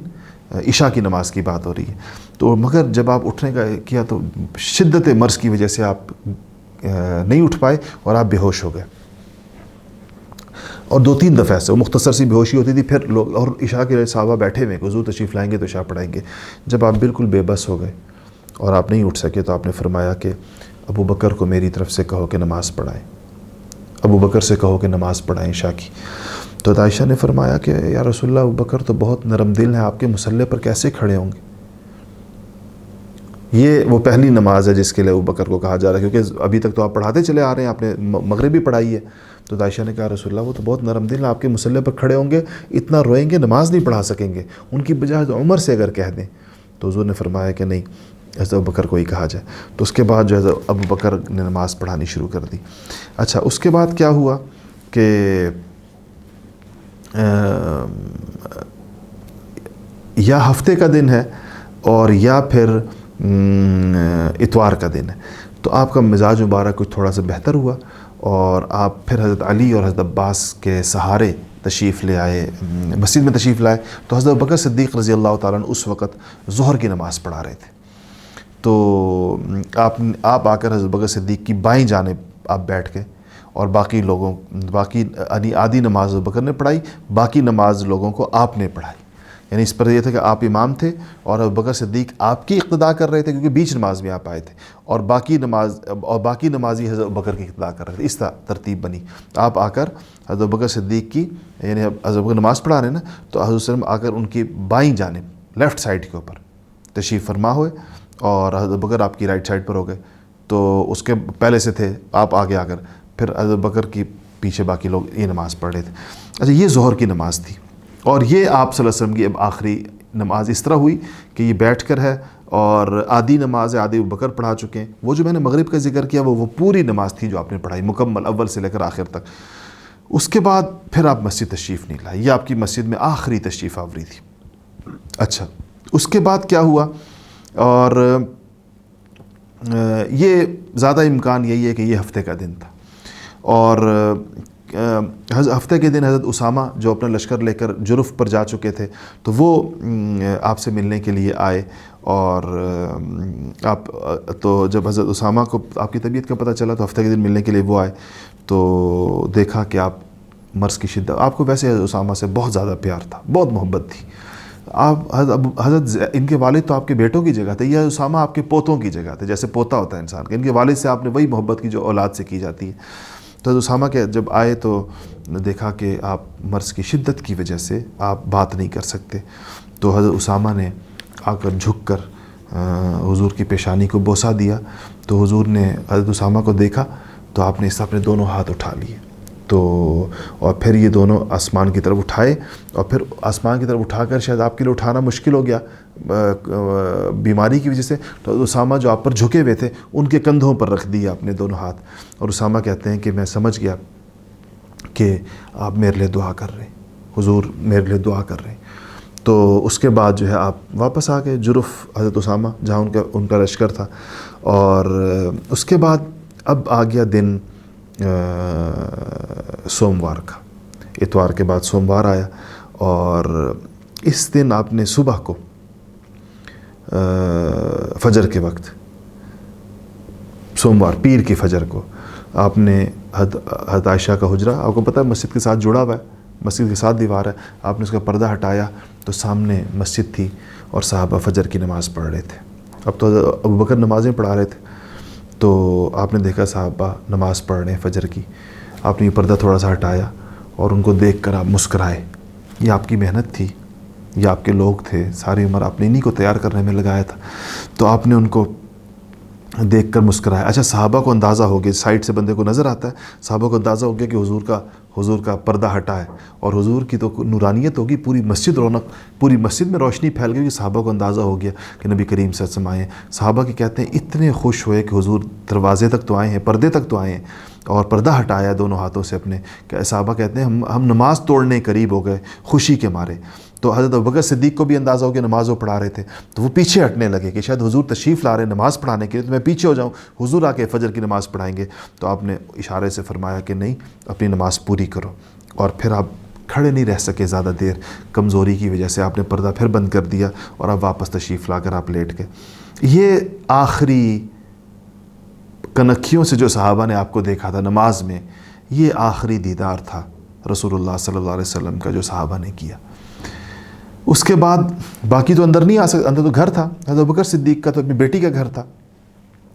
عشاء کی نماز کی بات ہو رہی ہے، تو مگر جب آپ اٹھنے کا کیا تو شدت مرض کی وجہ سے آپ نہیں اٹھ پائے اور آپ بے ہوش ہو گئے، اور 2-3 دفعہ سے وہ مختصر سی بے ہوشی ہوتی تھی۔ پھر لوگ اور عشاء کے صحابہ بیٹھے ہوئے کہ حضور تشریف لائیں گے تو عشاء پڑھائیں گے۔ جب آپ بالکل بے بس ہو گئے اور آپ نہیں اٹھ سکے تو آپ نے فرمایا کہ ابو بکر کو میری طرف سے کہو کہ نماز پڑھائیں، ابو بکر سے کہو کہ نماز پڑھائیں عشاء کی۔ تو عائشہ نے فرمایا کہ یا رسول اللہ، ابو بکر تو بہت نرم دل ہیں، آپ کے مصلی پر کیسے کھڑے ہوں گے؟ یہ وہ پہلی نماز ہے جس کے لیے ابو بکر کو کہا جا رہا ہے، کیونکہ ابھی تک تو آپ پڑھاتے چلے آ رہے ہیں، آپ نے مغرب بھی پڑھائی ہے۔ تو عائشہ نے کہا رسول اللہ، وہ تو بہت نرم دل ہیں، آپ کے مصلی پر کھڑے ہوں گے، اتنا روئیں گے، نماز نہیں پڑھا سکیں گے، ان کی بجائے عمر سے اگر کہہ دیں۔ تو حضور نے فرمایا کہ نہیں، حضرت ابو بکر کو ہی کہا جائے۔ تو اس کے بعد جو حضرت ابو بکر نے نماز پڑھانی شروع کر دی۔ اچھا، اس کے بعد کیا ہوا کہ یا ہفتے کا دن ہے اور یا پھر اتوار کا دن ہے، تو آپ کا مزاج مبارک کچھ تھوڑا سا بہتر ہوا، اور آپ پھر حضرت علی اور حضرت عباس کے سہارے تشریف لے آئے، مسجد میں تشریف لائے۔ تو حضرت بکر صدیق رضی اللہ تعالیٰ عنہ اس وقت ظہر کی نماز پڑھا رہے تھے، تو آپ آ کر حضرت بکر صدیق کی بائیں جانب آپ بیٹھ گئے، اور باقی آدھی نماز حضرت بکر نے پڑھائی، باقی نماز لوگوں کو آپ نے پڑھائی۔ یعنی اس پر یہ تھا کہ آپ امام تھے اور ابو بکر صدیق آپ کی اقتداء کر رہے تھے، کیونکہ بیچ نماز میں آپ آئے تھے، اور باقی نمازی حضرت ابو بکر کی اقتداء کر رہے تھے۔ اس طرح ترتیب بنی۔ آپ آ کر حضرت ابو بکر صدیق کی، یعنی حضرت ابو بکر نماز پڑھا رہے ہیں نا، تو حضرت وسلم آ کر ان کی بائیں جانب لیفٹ سائڈ کے اوپر تشریف فرما ہوئے، اور حضرت ابو بکر آپ کی رائٹ سائڈ پر ہو گئے۔ تو اس کے پہلے سے تھے آپ آگے آ کر، پھر حضرت ابو بکر کی پیچھے باقی لوگ یہ نماز پڑھ رہے تھے۔ اچھا، یہ ظہر کی نماز تھی، اور یہ آپ صلی اللہ علیہ وسلم کی اب آخری نماز اس طرح ہوئی کہ یہ بیٹھ کر ہے، اور آدھی نماز آدھی ابو بکر پڑھا چکے ہیں۔ وہ جو میں نے مغرب کا ذکر کیا وہ پوری نماز تھی جو آپ نے پڑھائی مکمل، اول سے لے کر آخر تک۔ اس کے بعد پھر آپ مسجد تشریف نہیں لائے، یہ آپ کی مسجد میں آخری تشریف آوری تھی۔ اچھا، اس کے بعد کیا ہوا، اور یہ زیادہ امکان یہی ہے کہ یہ ہفتے کا دن تھا، اور ہفتے کے دن حضرت اسامہ جو اپنا لشکر لے کر جرف پر جا چکے تھے، تو وہ آپ سے ملنے کے لیے آئے، اور آپ تو جب حضرت اسامہ کو آپ کی طبیعت کا پتہ چلا تو ہفتے کے دن ملنے کے لیے وہ آئے، تو دیکھا کہ آپ مرض کی شدت، آپ کو ویسے حضرت اسامہ سے بہت زیادہ پیار تھا، بہت محبت تھی. آپ حضرت ان کے والد تو آپ کے بیٹوں کی جگہ تھے، یہ اسامہ آپ کے پوتوں کی جگہ تھے، جیسے پوتا ہوتا ہے انسان کا. ان کے والد سے آپ نے وہی محبت کی جو اولاد سے کی جاتی ہے. تو حضرت اسامہ کے جب آئے تو دیکھا کہ آپ مرض کی شدت کی وجہ سے آپ بات نہیں کر سکتے. تو حضرت اسامہ نے آ کر جھک کر حضور کی پیشانی کو بوسہ دیا. تو حضور نے حضرت اسامہ کو دیکھا تو آپ نے اس سے اپنے دونوں ہاتھ اٹھا لیے. تو اور پھر یہ دونوں آسمان کی طرف اٹھائے، اور پھر آسمان کی طرف اٹھا کر شاید آپ کے لیے اٹھانا مشکل ہو گیا بیماری کی وجہ سے، تو اسامہ جو آپ پر جھکے ہوئے تھے ان کے کندھوں پر رکھ دیا اپنے دونوں ہاتھ. اور اسامہ کہتے ہیں کہ میں سمجھ گیا کہ آپ میرے لیے دعا کر رہے ہیں، حضور میرے لیے دعا کر رہے ہیں. تو اس کے بعد جو ہے آپ واپس آ گئے جرف، حضرت اسامہ جہاں ان کا لشکر تھا. اور اس کے بعد اب آ گیا دن سوموار کا، اتوار کے بعد سوموار آیا. اور اس دن آپ نے صبح کو فجر کے وقت، سوموار پیر کی فجر کو، آپ نے حضرت عائشہ کا حجرہ آپ کو پتہ ہے مسجد کے ساتھ جڑا ہوا ہے، مسجد کے ساتھ دیوار ہے، آپ نے اس کا پردہ ہٹایا تو سامنے مسجد تھی اور صحابہ فجر کی نماز پڑھ رہے تھے. اب تو ابوبکر نمازیں پڑھا رہے تھے، تو آپ نے دیکھا صحابہ نماز پڑھ رہے ہیں فجر کی. آپ نے یہ پردہ تھوڑا سا ہٹایا اور ان کو دیکھ کر آپ مسکرائے. یہ آپ کی محنت تھی، یہ آپ کے لوگ تھے، ساری عمر آپ نے انہی کو تیار کرنے میں لگایا تھا. تو آپ نے ان کو دیکھ کر مسکرایا. اچھا صحابہ کو اندازہ ہو گیا، سائڈ سے بندے کو نظر آتا ہے، صحابہ کو اندازہ ہو گیا کہ حضور کا پردہ ہٹا ہے اور حضور کی تو نورانیت ہوگی، پوری مسجد رونق، پوری مسجد میں روشنی پھیل گئی. کہ صحابہ کو اندازہ ہو گیا کہ نبی کریم صلی اللہ علیہ وسلم آئے ہیں. صحابہ کی کہتے ہیں اتنے خوش ہوئے کہ حضور دروازے تک تو آئے ہیں، پردے تک تو آئے ہیں، اور پردہ ہٹایا دونوں ہاتھوں سے اپنے. کہ صحابہ کہتے ہیں ہم نماز توڑنے قریب ہو گئے خوشی کے مارے. تو حضرت ابوبکر صدیق کو بھی اندازہ ہو کہ نماز وہ پڑھا رہے تھے، تو وہ پیچھے ہٹنے لگے کہ شاید حضور تشریف لا رہے ہیں نماز پڑھانے کے لیے، تو میں پیچھے ہو جاؤں، حضور آ کے فجر کی نماز پڑھائیں گے. تو آپ نے اشارے سے فرمایا کہ نہیں، اپنی نماز پوری کرو. اور پھر آپ کھڑے نہیں رہ سکے زیادہ دیر، کمزوری کی وجہ سے آپ نے پردہ پھر بند کر دیا اور اب واپس تشریف لا کر آپ لیٹ گئے. یہ آخری کنکھیوں سے جو صحابہ نے آپ کو دیکھا تھا نماز میں، یہ آخری دیدار تھا رسول اللہ صلی اللہ علیہ وسلم کا جو صحابہ نے کیا. اس کے بعد باقی تو اندر نہیں آ سکتے، اندر تو گھر تھا. حضرت ابوبکر صدیق کا تو اپنی بیٹی کا گھر تھا.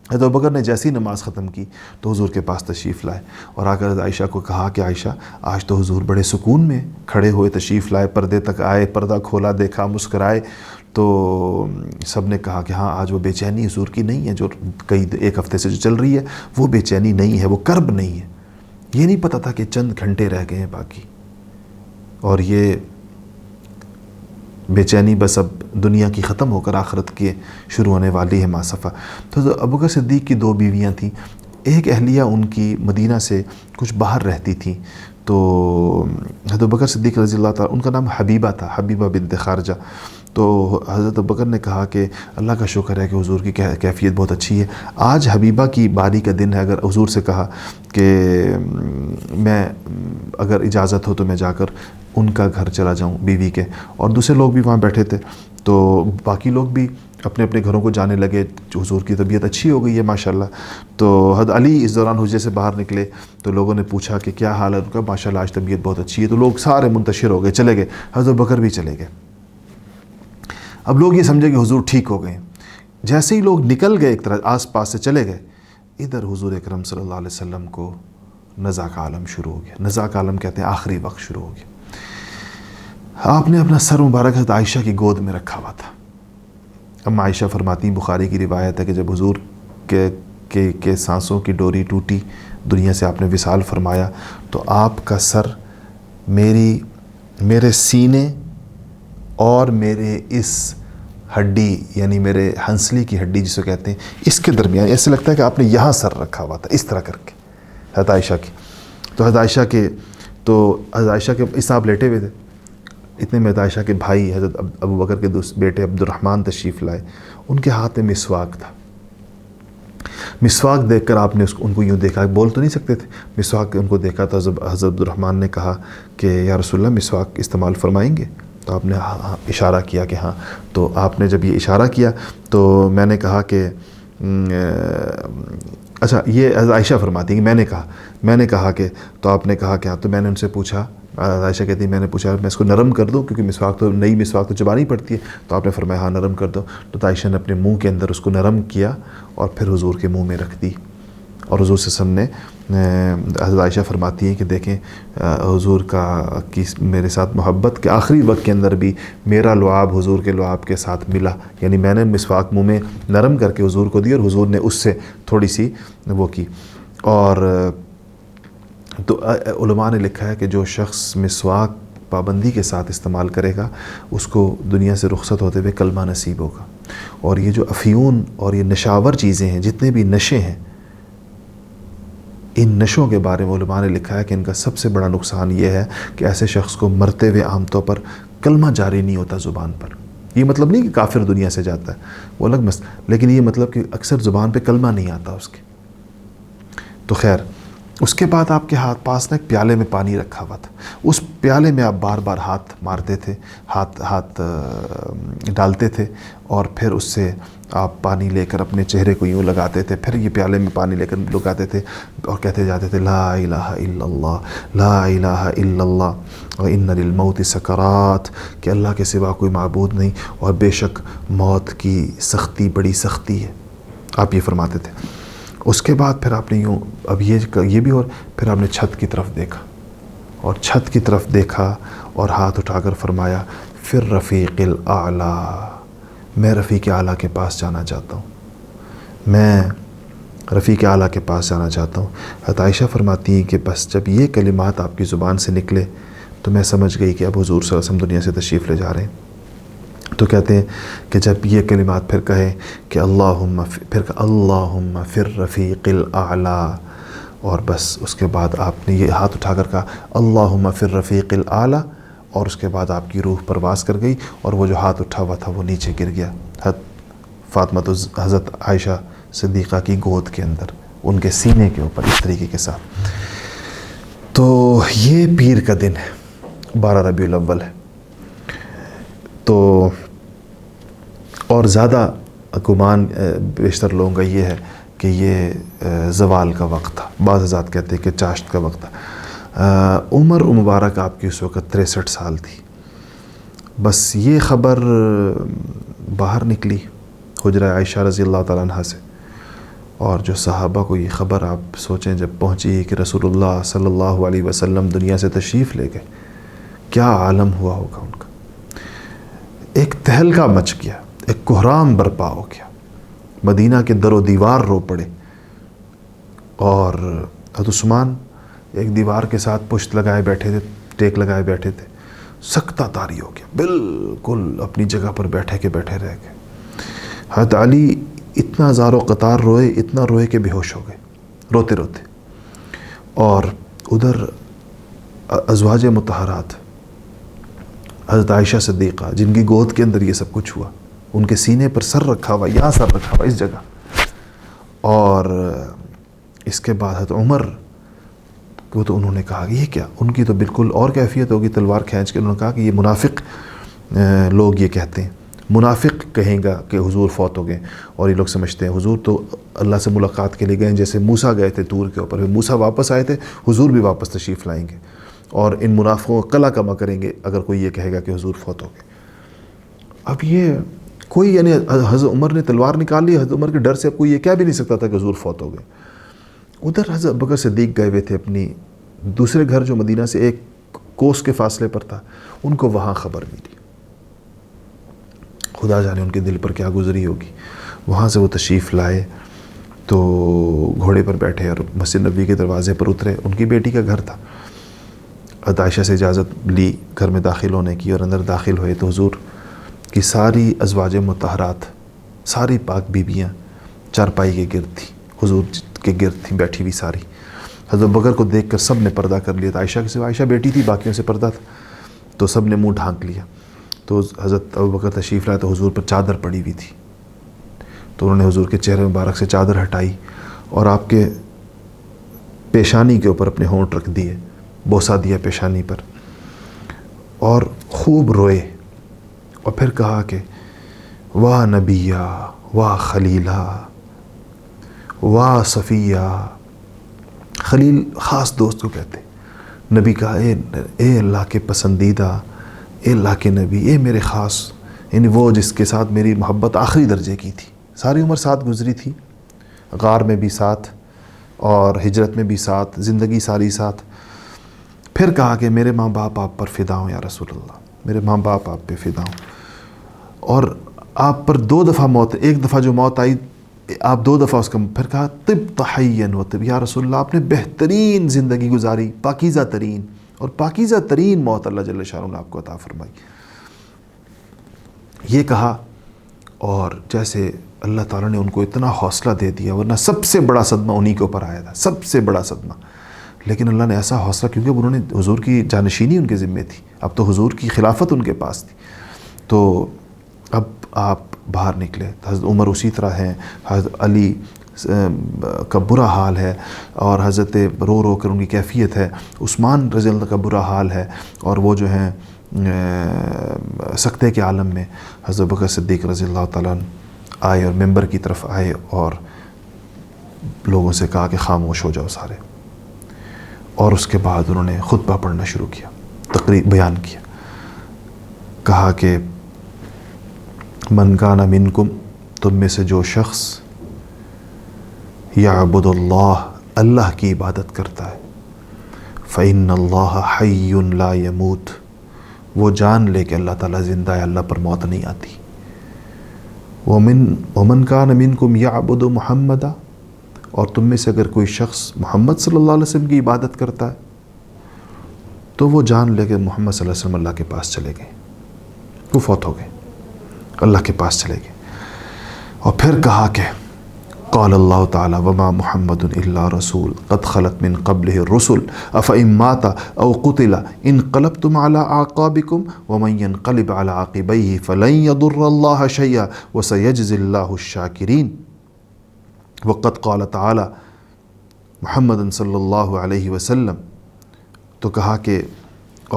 حضرت ابوبکر نے جیسی نماز ختم کی تو حضور کے پاس تشریف لائے اور آ کر حضرت عائشہ کو کہا کہ عائشہ آج تو حضور بڑے سکون میں کھڑے ہوئے، تشریف لائے، پردے تک آئے، پردہ کھولا، دیکھا، مسکرائے. تو سب نے کہا کہ ہاں آج وہ بے چینی حضور کی نہیں ہے جو ایک ہفتے سے جو چل رہی ہے، وہ بے چینی نہیں ہے، وہ کرب نہیں ہے. یہ نہیں پتہ تھا کہ چند گھنٹے رہ گئے ہیں باقی، اور یہ بے چینی بس اب دنیا کی ختم ہو کر آخرت کے شروع ہونے والی ہے ماصفہ. تو ابوبکر صدیق کی 2 بیویاں تھیں. ایک اہلیہ ان کی مدینہ سے کچھ باہر رہتی تھیں. تو حضرت ابوبکر صدیق رضی اللہ تعالیٰ، ان کا نام حبیبہ تھا، حبیبہ بنت خارجہ. تو حضرت ابوبکر نے کہا کہ اللہ کا شکر ہے کہ حضور کی کیفیت بہت اچھی ہے، آج حبیبہ کی باری کا دن ہے. اگر حضور سے کہا کہ میں اگر اجازت ہو تو میں جا کر ان کا گھر چلا جاؤں بیوی کے. اور دوسرے لوگ بھی وہاں بیٹھے تھے، تو باقی لوگ بھی اپنے اپنے گھروں کو جانے لگے. حضور کی طبیعت اچھی ہو گئی ہے ماشاءاللہ. تو حضرت علی اس دوران حجرے سے باہر نکلے تو لوگوں نے پوچھا کہ کیا حال ہے ان کا؟ ماشاءاللہ آج طبیعت بہت اچھی ہے. تو لوگ سارے منتشر ہو گئے، چلے گئے. حضرت ابوبکر بھی چلے گئے. اب لوگ یہ سمجھے کہ حضور ٹھیک ہو گئے. جیسے ہی لوگ نکل گئے ایک طرح آس پاس سے چلے گئے، ادھر حضور اکرم صلی اللہ علیہ وسلم کو نزع کا عالم شروع ہو گیا. نزع کا عالم کہتے ہیں آخری وقت شروع ہو گیا. آپ نے اپنا سر مبارک حضرت عائشہ کی گود میں رکھا ہوا تھا. ام عائشہ فرماتی ہیں، بخاری کی روایت ہے کہ جب حضور کے سانسوں کی ڈوری ٹوٹی، دنیا سے آپ نے وصال فرمایا، تو آپ کا سر میرے سینے اور میرے اس ہڈی، یعنی میرے ہنسلی کی ہڈی جسے کہتے ہیں، اس کے درمیان ایسے لگتا ہے کہ آپ نے یہاں سر رکھا ہوا تھا، اس طرح کر کے حضرت عائشہ کی. تو حضرت عائشہ کے اس آپ لیٹے ہوئے تھے. اتنے میں حضرت عائشہ کے بھائی حضرت ابوبکر کے بیٹے عبد الرحمن تشریف لائے. ان کے ہاتھ میں مسواک تھا. مسواک دیکھ کر آپ نے ان کو یوں دیکھا، بول تو نہیں سکتے تھے، مسواک ان کو دیکھا تو حضرت عبد الرحمن نے کہا کہ یا رسول اللہ مسواک استعمال فرمائیں گے؟ تو آپ نے اشارہ کیا کہ ہاں. تو آپ نے جب یہ اشارہ کیا تو میں نے کہا کہ اچھا یہ حضرت عائشہ فرماتی ہیں کہ میں نے کہا کہ تو آپ نے کہا کہ ہاں، تو میں نے ان سے پوچھا، عائشہ کہتی ہیں میں نے پوچھا میں اس کو نرم کر دوں کیونکہ مسواک تو نئی مسواک تو چبانی پڑتی ہے، تو آپ نے فرمایا ہاں نرم کر دو، تو عائشہ نے اپنے منہ کے اندر اس کو نرم کیا اور پھر حضور کے منہ میں رکھ دی، اور حضور صلی اللہ علیہ وسلم نے حضرت عائشہ فرماتی ہیں کہ دیکھیں حضور کی میرے ساتھ محبت کے آخری وقت کے اندر بھی میرا لعاب حضور کے لعاب کے ساتھ ملا، یعنی میں نے مسواک منہ میں نرم کر کے حضور کو دی اور حضور نے اس سے تھوڑی سی وہ کی۔ اور تو علماء نے لکھا ہے کہ جو شخص مسواک پابندی کے ساتھ استعمال کرے گا اس کو دنیا سے رخصت ہوتے ہوئے کلمہ نصیب ہوگا۔ اور یہ جو افیون اور یہ نشاور چیزیں ہیں، جتنے بھی نشے ہیں، ان نشوں کے بارے میں علماء نے لکھا ہے کہ ان کا سب سے بڑا نقصان یہ ہے کہ ایسے شخص کو مرتے ہوئے عام طور پر کلمہ جاری نہیں ہوتا زبان پر۔ یہ مطلب نہیں کہ کافر دنیا سے جاتا ہے، وہ الگ مسئلہ، لیکن یہ مطلب کہ اکثر زبان پہ کلمہ نہیں آتا اس کے۔ تو خیر، اس کے بعد آپ کے پاس نا ایک پیالے میں پانی رکھا ہوا تھا، اس پیالے میں آپ بار بار ہاتھ مارتے تھے، ہاتھ ڈالتے تھے، اور پھر اس سے آپ پانی لے کر اپنے چہرے کو یوں لگاتے تھے، پھر یہ پیالے میں پانی لے کر لگاتے تھے اور کہتے جاتے تھے لا الہ الا اللہ، لا الہ الا اللہ وان للموت سکرات، کہ اللہ کے سوا کوئی معبود نہیں اور بے شک موت کی سختی بڑی سختی ہے، آپ یہ فرماتے تھے۔ اس کے بعد پھر آپ نے یوں اب یہ بھی، اور پھر آپ نے چھت کی طرف دیکھا، اور چھت کی طرف دیکھا اور ہاتھ اٹھا کر فرمایا پھر رفیق الاعلیٰ، میں رفیق اعلیٰ کے پاس جانا چاہتا ہوں، میں رفیق اعلیٰ کے پاس جانا چاہتا ہوں۔ حضرت عائشہ فرماتی ہیں کہ بس جب یہ کلمات آپ کی زبان سے نکلے تو میں سمجھ گئی کہ اب حضور صلی اللہ علیہ وسلم دنیا سے تشریف لے جا رہے ہیں۔ تو کہتے ہیں کہ جب یہ کلمات پھر کہیں کہ اللہم فر رفیق الاعلیٰ، اور بس اس کے بعد آپ نے یہ ہاتھ اٹھا کر کہا اللہم فر رفیق الاعلیٰ، اور اس کے بعد آپ کی روح پرواز کر گئی اور وہ جو ہاتھ اٹھا ہوا تھا وہ نیچے گر گیا حضرت عائشہ صدیقہ کی گود کے اندر، ان کے سینے کے اوپر اس طریقے کے ساتھ۔ تو یہ پیر کا دن ہے، 12 ربیع الاول ہے۔ تو اور زیادہ گمان بیشتر لوگوں کا یہ ہے کہ یہ زوال کا وقت تھا، بعض حضرات کہتے ہیں کہ چاشت کا وقت تھا۔ عمر مبارک آپ کی اس وقت 63 سال تھی۔ بس یہ خبر باہر نکلی حجرہ عائشہ رضی اللہ تعالیٰ عنہ سے، اور جو صحابہ کو یہ خبر آپ سوچیں جب پہنچی کہ رسول اللہ صلی اللہ علیہ وسلم دنیا سے تشریف لے گئے، کیا عالم ہوا ہوگا ان کا۔ ایک تہلکہ مچ گیا، ایک کوہرام برپا ہو گیا، مدینہ کے در و دیوار رو پڑے، اور حضرت عثمان ایک دیوار کے ساتھ پشت لگائے بیٹھے تھے، ٹیک لگائے بیٹھے تھے، سکتہ طاری ہو گیا، بالکل اپنی جگہ پر بیٹھے کے بیٹھے رہ گئے۔ حضرت علی اتنا زار و قطار روئے، اتنا روئے کہ بے ہوش ہو گئے روتے روتے، اور ادھر ازواج مطہرات حضرت عائشہ صدیقہ جن کی گود کے اندر یہ سب کچھ ہوا، ان کے سینے پر سر رکھا ہوا، یہاں سر رکھا ہوا اس جگہ، اور اس کے بعد حضرت عمر کو تو انہوں نے کہا کہ یہ کیا، ان کی تو بالکل اور کیفیت ہوگی، تلوار کھینچ کے انہوں نے کہا کہ یہ منافق لوگ یہ کہتے ہیں، منافق کہیں گا کہ حضور فوت ہو گئے، اور یہ لوگ سمجھتے ہیں حضور تو اللہ سے ملاقات کے لیے گئے، جیسے موسیٰ گئے تھے طور کے اوپر، موسیٰ واپس آئے تھے، حضور بھی واپس تشریف لائیں گے، اور ان منافقوں کو قلع کما کریں گے اگر کوئی یہ کہے گا کہ حضور فوت ہو گئے۔ اب یہ کوئی، یعنی حضرت عمر نے تلوار نکال لی، حضرت عمر کے ڈر سے اب کوئی یہ کہہ بھی نہیں سکتا تھا کہ حضور فوت ہو گئے۔ ادھر حضرت ابوبکر صدیق گئے ہوئے تھے اپنی دوسرے گھر جو مدینہ سے ایک کوس کے فاصلے پر تھا، ان کو وہاں خبر ملی، خدا جانے ان کے دل پر کیا گزری ہوگی۔ وہاں سے وہ تشریف لائے تو گھوڑے پر بیٹھے اور مسجد نبوی کے دروازے پر اترے، ان کی بیٹی کا گھر تھا۔ حضرت عائشہ سے اجازت لی گھر میں داخل ہونے کی، اور اندر داخل ہوئے تو حضور کی ساری ازواج مطہرات، ساری پاک بیبیاں چارپائی کے گرد تھیں، حضور کے گرد تھیں بیٹھی ہوئی ساری۔ حضرت ابوبکر کو دیکھ کر سب نے پردہ کر لیا تھا، عائشہ کے سوا، عائشہ بیٹی تھی باقیوں سے پردہ تھا، تو سب نے منہ ڈھانک لیا۔ تو حضرت ابوبکر تشریف لائے تو حضور پر چادر پڑی ہوئی تھی، تو انہوں نے حضور کے چہرے مبارک سے چادر ہٹائی اور آپ کے پیشانی کے اوپر اپنے ہونٹ رکھ دیے، بوسہ دیا پیشانی پر، اور خوب روئے، اور پھر کہا کہ واہ نبیہ واہ خلیلہ واہ صفیہ، خلیل خاص دوست کو کہتے. نبی کہا اے اللہ کے پسندیدہ، اے اللہ کے نبی، اے میرے خاص، یعنی وہ جس کے ساتھ میری محبت آخری درجے کی تھی. ساری عمر ساتھ گزری تھی، غار میں بھی ساتھ اور ہجرت میں بھی ساتھ، زندگی ساری ساتھ. پھر کہا کہ میرے ماں باپ آپ پر فدا ہوں یا رسول اللہ، میرے ماں باپ آپ پہ فدا ہوں. اور آپ پر 2 دفعہ موت، ایک دفعہ جو موت آئی آپ 2 دفعہ اس کا، پھر کہا طب حیّن و طب، یا رسول اللہ آپ نے بہترین زندگی گزاری، پاکیزہ ترین، اور پاکیزہ ترین موت اللہ جل شانہ نے آپ کو عطا فرمائی. یہ کہا، اور جیسے اللہ تعالیٰ نے ان کو اتنا حوصلہ دے دیا، ورنہ سب سے بڑا صدمہ انہی کے اوپر آیا تھا، سب سے بڑا صدمہ. لیکن اللہ نے ایسا حوصلہ، کیونکہ انہوں نے حضور کی جانشینی ان کے ذمے تھی، اب تو حضور کی خلافت ان کے پاس تھی. تو اب آپ باہر نکلے. حضرت عمر اسی طرح ہیں، حضرت علی کا برا حال ہے، اور حضرت رو رو کر ان کی کیفیت ہے. عثمان رضی اللہ کا برا حال ہے، اور وہ جو ہیں سکتے کے عالم میں. حضرت بکر صدیق رضی اللہ تعالیٰ عنہ آئے اور ممبر کی طرف آئے اور لوگوں سے کہا کہ خاموش ہو جاؤ سارے. اور اس کے بعد انہوں نے خطبہ پڑھنا شروع کیا، تقریر بیان کیا. کہا کہ من کان منکم، تم میں سے جو شخص یعبد اللہ، اللہ کی عبادت کرتا ہے، فإن اللہ حی لا یموت، وہ جان لے کہ اللہ تعالیٰ زندہ ہے، اللہ پر موت نہیں آتی. ومن کان منکم یعبد محمدا، اور تم میں سے اگر کوئی شخص محمد صلی اللہ علیہ وسلم کی عبادت کرتا ہے تو وہ جان لے کہ محمد صلی اللہ علیہ وسلم اللہ کے پاس چلے گئے، وہ فوت ہو گئے، اللہ کے پاس چلے گئے. اور پھر کہا کہ قال اللہ تعالی وما محمد الا رسول قد خلت من قبله الرسل افإن مات او قتل انقلبتم على اعقابكم ومن ينقلب على عقبيه فلن يضر الله شيئا وسيجزي الله الشاكرين. وقد قال تعالی محمد صلی اللہ علیہ وسلم، تو کہا کہ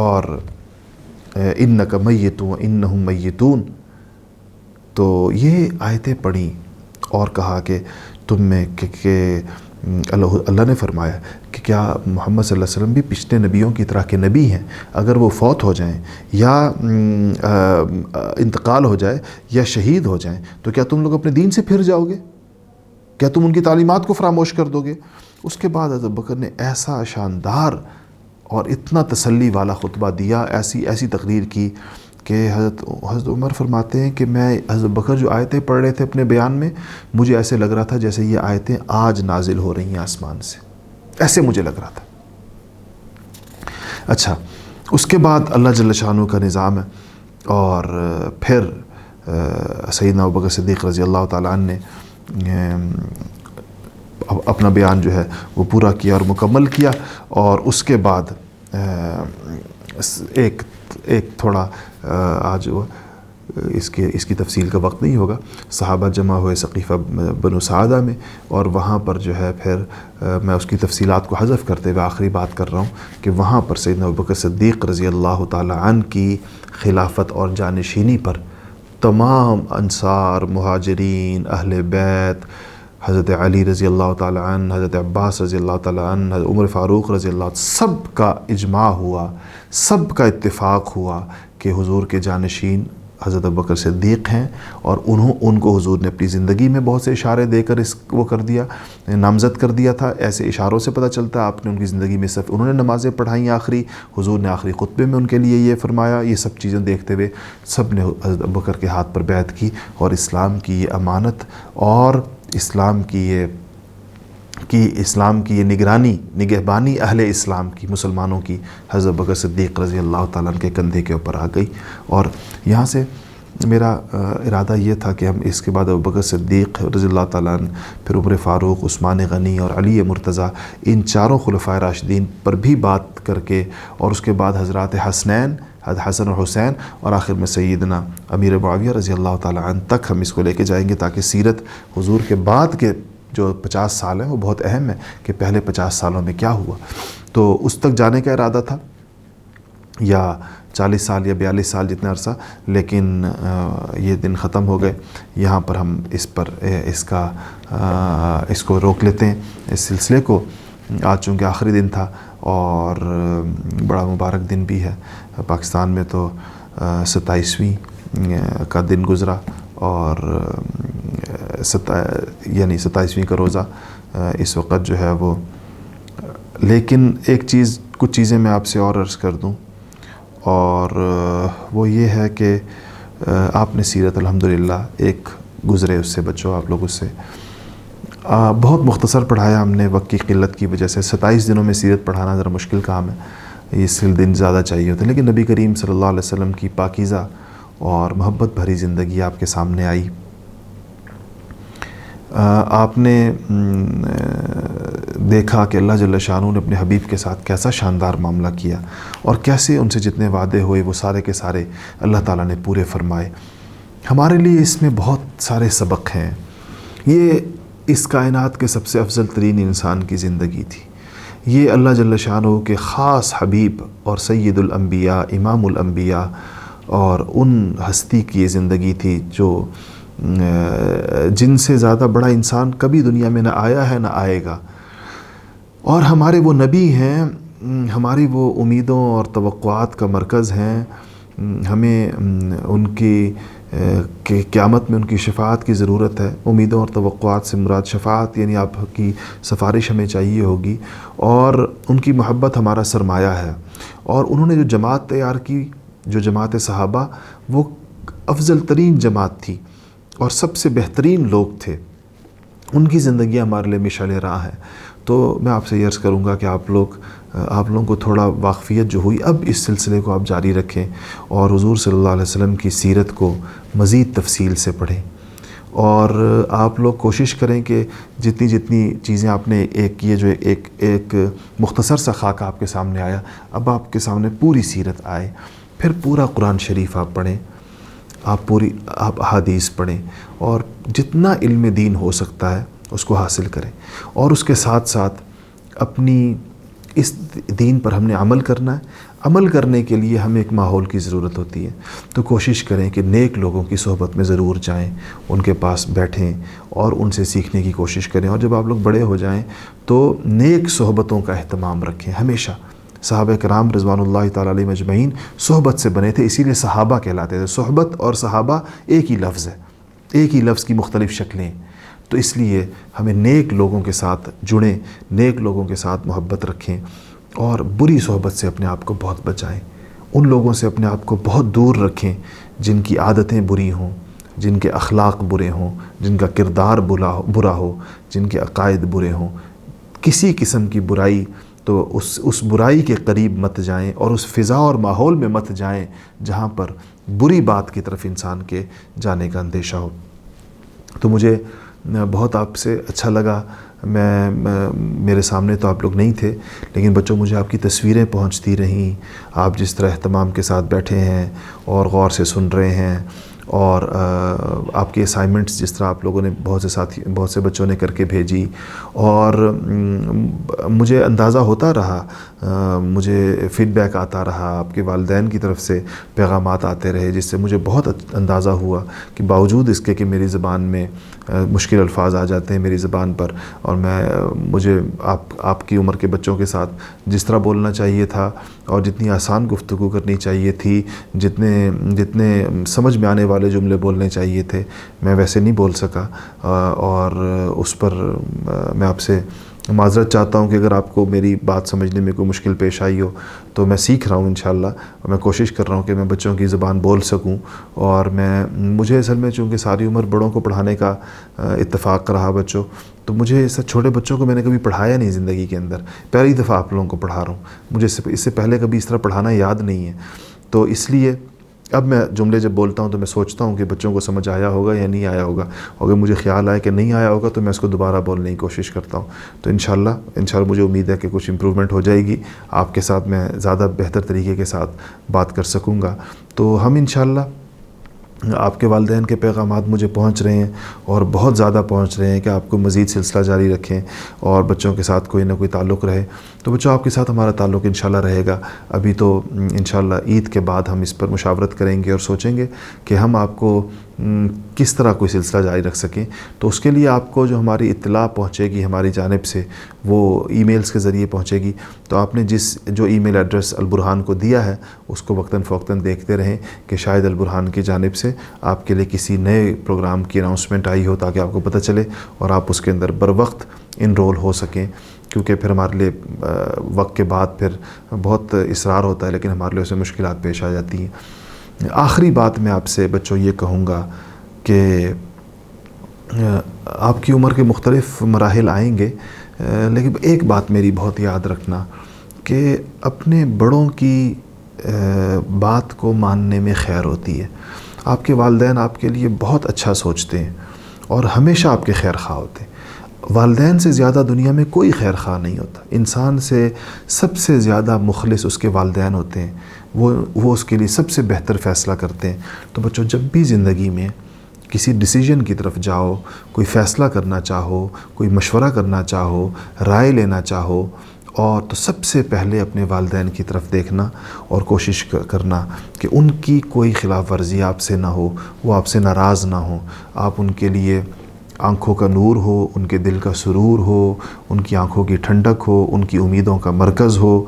اور انک میت وانہم میتون، تو یہ آیتیں پڑھیں اور کہا کہ تم میں کہ اللہ نے فرمایا کہ کیا محمد صلی اللہ علیہ وسلم بھی پچھلے نبیوں کی طرح کے نبی ہیں، اگر وہ فوت ہو جائیں یا انتقال ہو جائے یا شہید ہو جائیں تو کیا تم لوگ اپنے دین سے پھر جاؤ گے؟ کیا تم ان کی تعلیمات کو فراموش کر دو گے؟ اس کے بعد حضرت بکر نے ایسا شاندار اور اتنا تسلی والا خطبہ دیا، ایسی تقریر کی کہ حضرت عمر فرماتے ہیں کہ میں حضرت بکر جو آیتیں پڑھ رہے تھے اپنے بیان میں، مجھے ایسے لگ رہا تھا جیسے یہ آیتیں آج نازل ہو رہی ہیں آسمان سے، ایسے مجھے لگ رہا تھا. اچھا، اس کے بعد اللہ جل شانہ کا نظام ہے، اور پھر سیدنا ابوبکر صدیق رضی اللہ تعالیٰ عنہ نے اپنا بیان جو ہے وہ پورا کیا اور مکمل کیا. اور اس کے بعد ایک تھوڑا آج اس کی تفصیل کا وقت نہیں ہوگا. صحابہ جمع ہوئے سقیفہ بنو سعادہ میں، اور وہاں پر جو ہے پھر میں اس کی تفصیلات کو حذف کرتے ہوئے آخری بات کر رہا ہوں کہ وہاں پر سیدنا ابوبکر صدیق رضی اللہ تعالی عنہ کی خلافت اور جانشینی پر تمام انصار، مہاجرین، اہل بیت، حضرت علی رضی اللہ تعالی عنہ، حضرت عباس رضی اللہ تعالی عنہ، حضرت عمر فاروق رضی اللہ عنہ، سب کا اجماع ہوا، سب کا اتفاق ہوا کہ حضور کے جانشین حضرت ابوبکر صدیق ہیں. اور ان کو حضور نے اپنی زندگی میں بہت سے اشارے دے کر وہ کر دیا، نامزد کر دیا تھا. ایسے اشاروں سے پتہ چلتا ہے آپ نے ان کی زندگی میں صرف انہوں نے نمازیں پڑھائیں آخری، حضور نے آخری خطبے میں ان کے لیے یہ فرمایا. یہ سب چیزیں دیکھتے ہوئے سب نے حضرت ابوبکر کے ہاتھ پر بیعت کی، اور اسلام کی یہ امانت اور اسلام کی یہ نگہبانی اہل اسلام کی، مسلمانوں کی، حضرت ابوبکر صدیق رضی اللہ تعالیٰ عنہ کے کندھے کے اوپر آ گئی. اور یہاں سے میرا ارادہ یہ تھا کہ ہم اس کے بعد ابوبکر صدیق رضی اللہ تعالیٰ عنہ، پھر عمر فاروق، عثمان غنی اور علی مرتضیٰ، ان چاروں خلفائے راشدین پر بھی بات کر کے، اور اس کے بعد حضرات حسنین، حسن اور حسین، اور آخر میں سیدنا امیر معاویہ رضی اللہ تعالیٰ عنہ تک ہم اس کو لے کے جائیں گے، تاکہ سیرت حضور کے بعد کے جو 50 سال ہیں وہ بہت اہم ہے کہ پہلے 50 سالوں میں کیا ہوا. تو اس تک جانے کا ارادہ تھا. یا 40 سال یا 42 سال جتنا عرصہ، لیکن یہ دن ختم ہو گئے۔ یہاں پر ہم اس کو روک لیتے ہیں، اس سلسلے کو۔ آج چونکہ آخری دن تھا اور بڑا مبارک دن بھی ہے، پاکستان میں تو 27ویں کا دن گزرا، اور یعنی 27ویں کا روزہ اس وقت جو ہے وہ۔ لیکن کچھ چیزیں میں آپ سے اور عرض کر دوں، اور وہ یہ ہے کہ آپ نے سیرت الحمدللہ ایک گزرے اس سے بچو، آپ لوگ اس سے بہت مختصر پڑھایا ہم نے وقت کی قلت کی وجہ سے۔ 27 دنوں میں سیرت پڑھانا ذرا مشکل کام ہے، اس لیے دن زیادہ چاہیے ہوتے ہیں، لیکن نبی کریم صلی اللہ علیہ وسلم کی پاکیزہ اور محبت بھری زندگی آپ کے سامنے آئی۔ آپ نے دیکھا کہ اللہ جل شانہ نے اپنے حبیب کے ساتھ کیسا شاندار معاملہ کیا، اور کیسے ان سے جتنے وعدے ہوئے وہ سارے کے سارے اللہ تعالیٰ نے پورے فرمائے۔ ہمارے لیے اس میں بہت سارے سبق ہیں۔ یہ اس کائنات کے سب سے افضل ترین انسان کی زندگی تھی۔ یہ اللہ جل شانہ کے خاص حبیب اور سید الانبیاء، امام الانبیاء، اور ان ہستی کی یہ زندگی تھی جو جن سے زیادہ بڑا انسان کبھی دنیا میں نہ آیا ہے نہ آئے گا، اور ہمارے وہ نبی ہیں، ہماری وہ امیدوں اور توقعات کا مرکز ہیں۔ ہمیں ان کی قیامت میں ان کی شفاعت کی ضرورت ہے۔ امیدوں اور توقعات سے مراد شفاعت، یعنی آپ کی سفارش ہمیں چاہیے ہوگی، اور ان کی محبت ہمارا سرمایہ ہے۔ اور انہوں نے جو جماعت تیار کی، جو جماعت صحابہ، وہ افضل ترین جماعت تھی اور سب سے بہترین لوگ تھے۔ ان کی زندگی ہمارے لیے مشعل راہ ہے۔ تو میں آپ سے یہ عرض کروں گا کہ آپ لوگوں کو تھوڑا واقفیت جو ہوئی، اب اس سلسلے کو آپ جاری رکھیں، اور حضور صلی اللہ علیہ وسلم کی سیرت کو مزید تفصیل سے پڑھیں، اور آپ لوگ کوشش کریں کہ جتنی چیزیں آپ نے یہ جو ایک مختصر سا خاکہ آپ کے سامنے آیا، اب آپ کے سامنے پوری سیرت آئے۔ پھر پورا قرآن شریف آپ پڑھیں، آپ احادیث پڑھیں، اور جتنا علم دین ہو سکتا ہے اس کو حاصل کریں، اور اس کے ساتھ ساتھ اپنی اس دین پر ہم نے عمل کرنا ہے۔ عمل کرنے کے لیے ہمیں ایک ماحول کی ضرورت ہوتی ہے، تو کوشش کریں کہ نیک لوگوں کی صحبت میں ضرور جائیں، ان کے پاس بیٹھیں اور ان سے سیکھنے کی کوشش کریں، اور جب آپ لوگ بڑے ہو جائیں تو نیک صحبتوں کا اہتمام رکھیں ہمیشہ۔ صحابہ کرام رضوان اللہ تعالیٰ علیہم اجمعین صحبت سے بنے تھے، اسی لیے صحابہ کہلاتے تھے۔ صحبت اور صحابہ ایک ہی لفظ ہے، ایک ہی لفظ کی مختلف شکلیں، تو اس لیے ہمیں نیک لوگوں کے ساتھ جڑیں، نیک لوگوں کے ساتھ محبت رکھیں، اور بری صحبت سے اپنے آپ کو بہت بچائیں۔ ان لوگوں سے اپنے آپ کو بہت دور رکھیں جن کی عادتیں بری ہوں، جن کے اخلاق برے ہوں، جن کا کردار برا ہو، جن کے عقائد برے ہوں۔ کسی قسم کی برائی، تو اس برائی کے قریب مت جائیں، اور اس فضا اور ماحول میں مت جائیں جہاں پر بری بات کی طرف انسان کے جانے کا اندیشہ ہو۔ تو مجھے بہت آپ سے اچھا لگا، میرے سامنے تو آپ لوگ نہیں تھے، لیکن بچوں مجھے آپ کی تصویریں پہنچتی رہیں، آپ جس طرح اہتمام کے ساتھ بیٹھے ہیں اور غور سے سن رہے ہیں، اور آپ کے اسائنمنٹس جس طرح آپ لوگوں نے بہت سے بچوں نے کر کے بھیجی، اور مجھے اندازہ ہوتا رہا، مجھے فیڈ بیک آتا رہا، آپ کے والدین کی طرف سے پیغامات آتے رہے، جس سے مجھے بہت اندازہ ہوا کہ باوجود اس کے کہ میری زبان میں مشکل الفاظ آ جاتے ہیں میری زبان پر، اور مجھے آپ کی عمر کے بچوں کے ساتھ جس طرح بولنا چاہیے تھا اور جتنی آسان گفتگو کرنی چاہیے تھی، جتنے سمجھ میں آنے والے جملے بولنے چاہیے تھے، میں ویسے نہیں بول سکا، اور اس پر میں آپ سے معذرت چاہتا ہوں کہ اگر آپ کو میری بات سمجھنے میں کوئی مشکل پیش آئی ہو، تو میں سیکھ رہا ہوں انشاءاللہ، اور میں کوشش کر رہا ہوں کہ میں بچوں کی زبان بول سکوں، اور مجھے اصل میں چونکہ ساری عمر بڑوں کو پڑھانے کا اتفاق رہا بچوں، تو مجھے اس چھوٹے بچوں کو میں نے کبھی پڑھایا نہیں زندگی کے اندر، پہلی دفعہ آپ لوگوں کو پڑھا رہا ہوں، مجھے اس سے پہلے کبھی اس طرح پڑھانا یاد نہیں ہے، تو اس لیے اب میں جملے جب بولتا ہوں تو میں سوچتا ہوں کہ بچوں کو سمجھ آیا ہوگا یا نہیں آیا ہوگا، اگر مجھے خیال آئے کہ نہیں آیا ہوگا تو میں اس کو دوبارہ بولنے کی کوشش کرتا ہوں، تو انشاءاللہ مجھے امید ہے کہ کچھ امپرومنٹ ہو جائے گی، آپ کے ساتھ میں زیادہ بہتر طریقے کے ساتھ بات کر سکوں گا۔ تو ہم انشاءاللہ آپ کے والدین کے پیغامات مجھے پہنچ رہے ہیں اور بہت زیادہ پہنچ رہے ہیں کہ آپ کو مزید سلسلہ جاری رکھیں اور بچوں کے ساتھ کوئی نہ کوئی تعلق رہے. تو بچوں آپ کے ساتھ ہمارا تعلق انشاءاللہ رہے گا. ابھی تو انشاءاللہ عید کے بعد ہم اس پر مشاورت کریں گے اور سوچیں گے کہ ہم آپ کو کس طرح کوئی سلسلہ جاری رکھ سکیں. تو اس کے لیے آپ کو جو ہماری اطلاع پہنچے گی ہماری جانب سے وہ ای میلز کے ذریعے پہنچے گی. تو آپ نے جو ای میل ایڈریس البرہان کو دیا ہے اس کو وقتاً فوقتاً دیکھتے رہیں کہ شاید البرہان کی جانب سے آپ کے لیے کسی نئے پروگرام کی اناؤنسمنٹ آئی ہو تاکہ آپ کو پتہ چلے اور آپ اس کے اندر بر وقت انرول ہو سکیں. کیونکہ پھر ہمارے لیے وقت کے بعد پھر بہت اصرار ہوتا ہے لیکن ہمارے لیے اسے مشکلات پیش آ جاتی ہیں. آخری بات میں آپ سے بچوں یہ کہوں گا کہ آپ کی عمر کے مختلف مراحل آئیں گے لیکن ایک بات میری بہت یاد رکھنا کہ اپنے بڑوں کی بات کو ماننے میں خیر ہوتی ہے. آپ کے والدین آپ کے لیے بہت اچھا سوچتے ہیں اور ہمیشہ آپ کے خیر خواہ ہوتے ہیں. والدین سے زیادہ دنیا میں کوئی خیر خواہ نہیں ہوتا. انسان سے سب سے زیادہ مخلص اس کے والدین ہوتے ہیں. وہ اس کے لیے سب سے بہتر فیصلہ کرتے ہیں. تو بچوں جب بھی زندگی میں کسی ڈیسیجن کی طرف جاؤ، کوئی فیصلہ کرنا چاہو، کوئی مشورہ کرنا چاہو، رائے لینا چاہو، اور تو سب سے پہلے اپنے والدین کی طرف دیکھنا اور کوشش کرنا کہ ان کی کوئی خلاف ورزی آپ سے نہ ہو، وہ آپ سے ناراض نہ ہوں. آپ ان کے لیے آنکھوں کا نور ہو، ان کے دل کا سرور ہو، ان کی آنکھوں کی ٹھنڈک ہو، ان کی امیدوں کا مرکز ہو،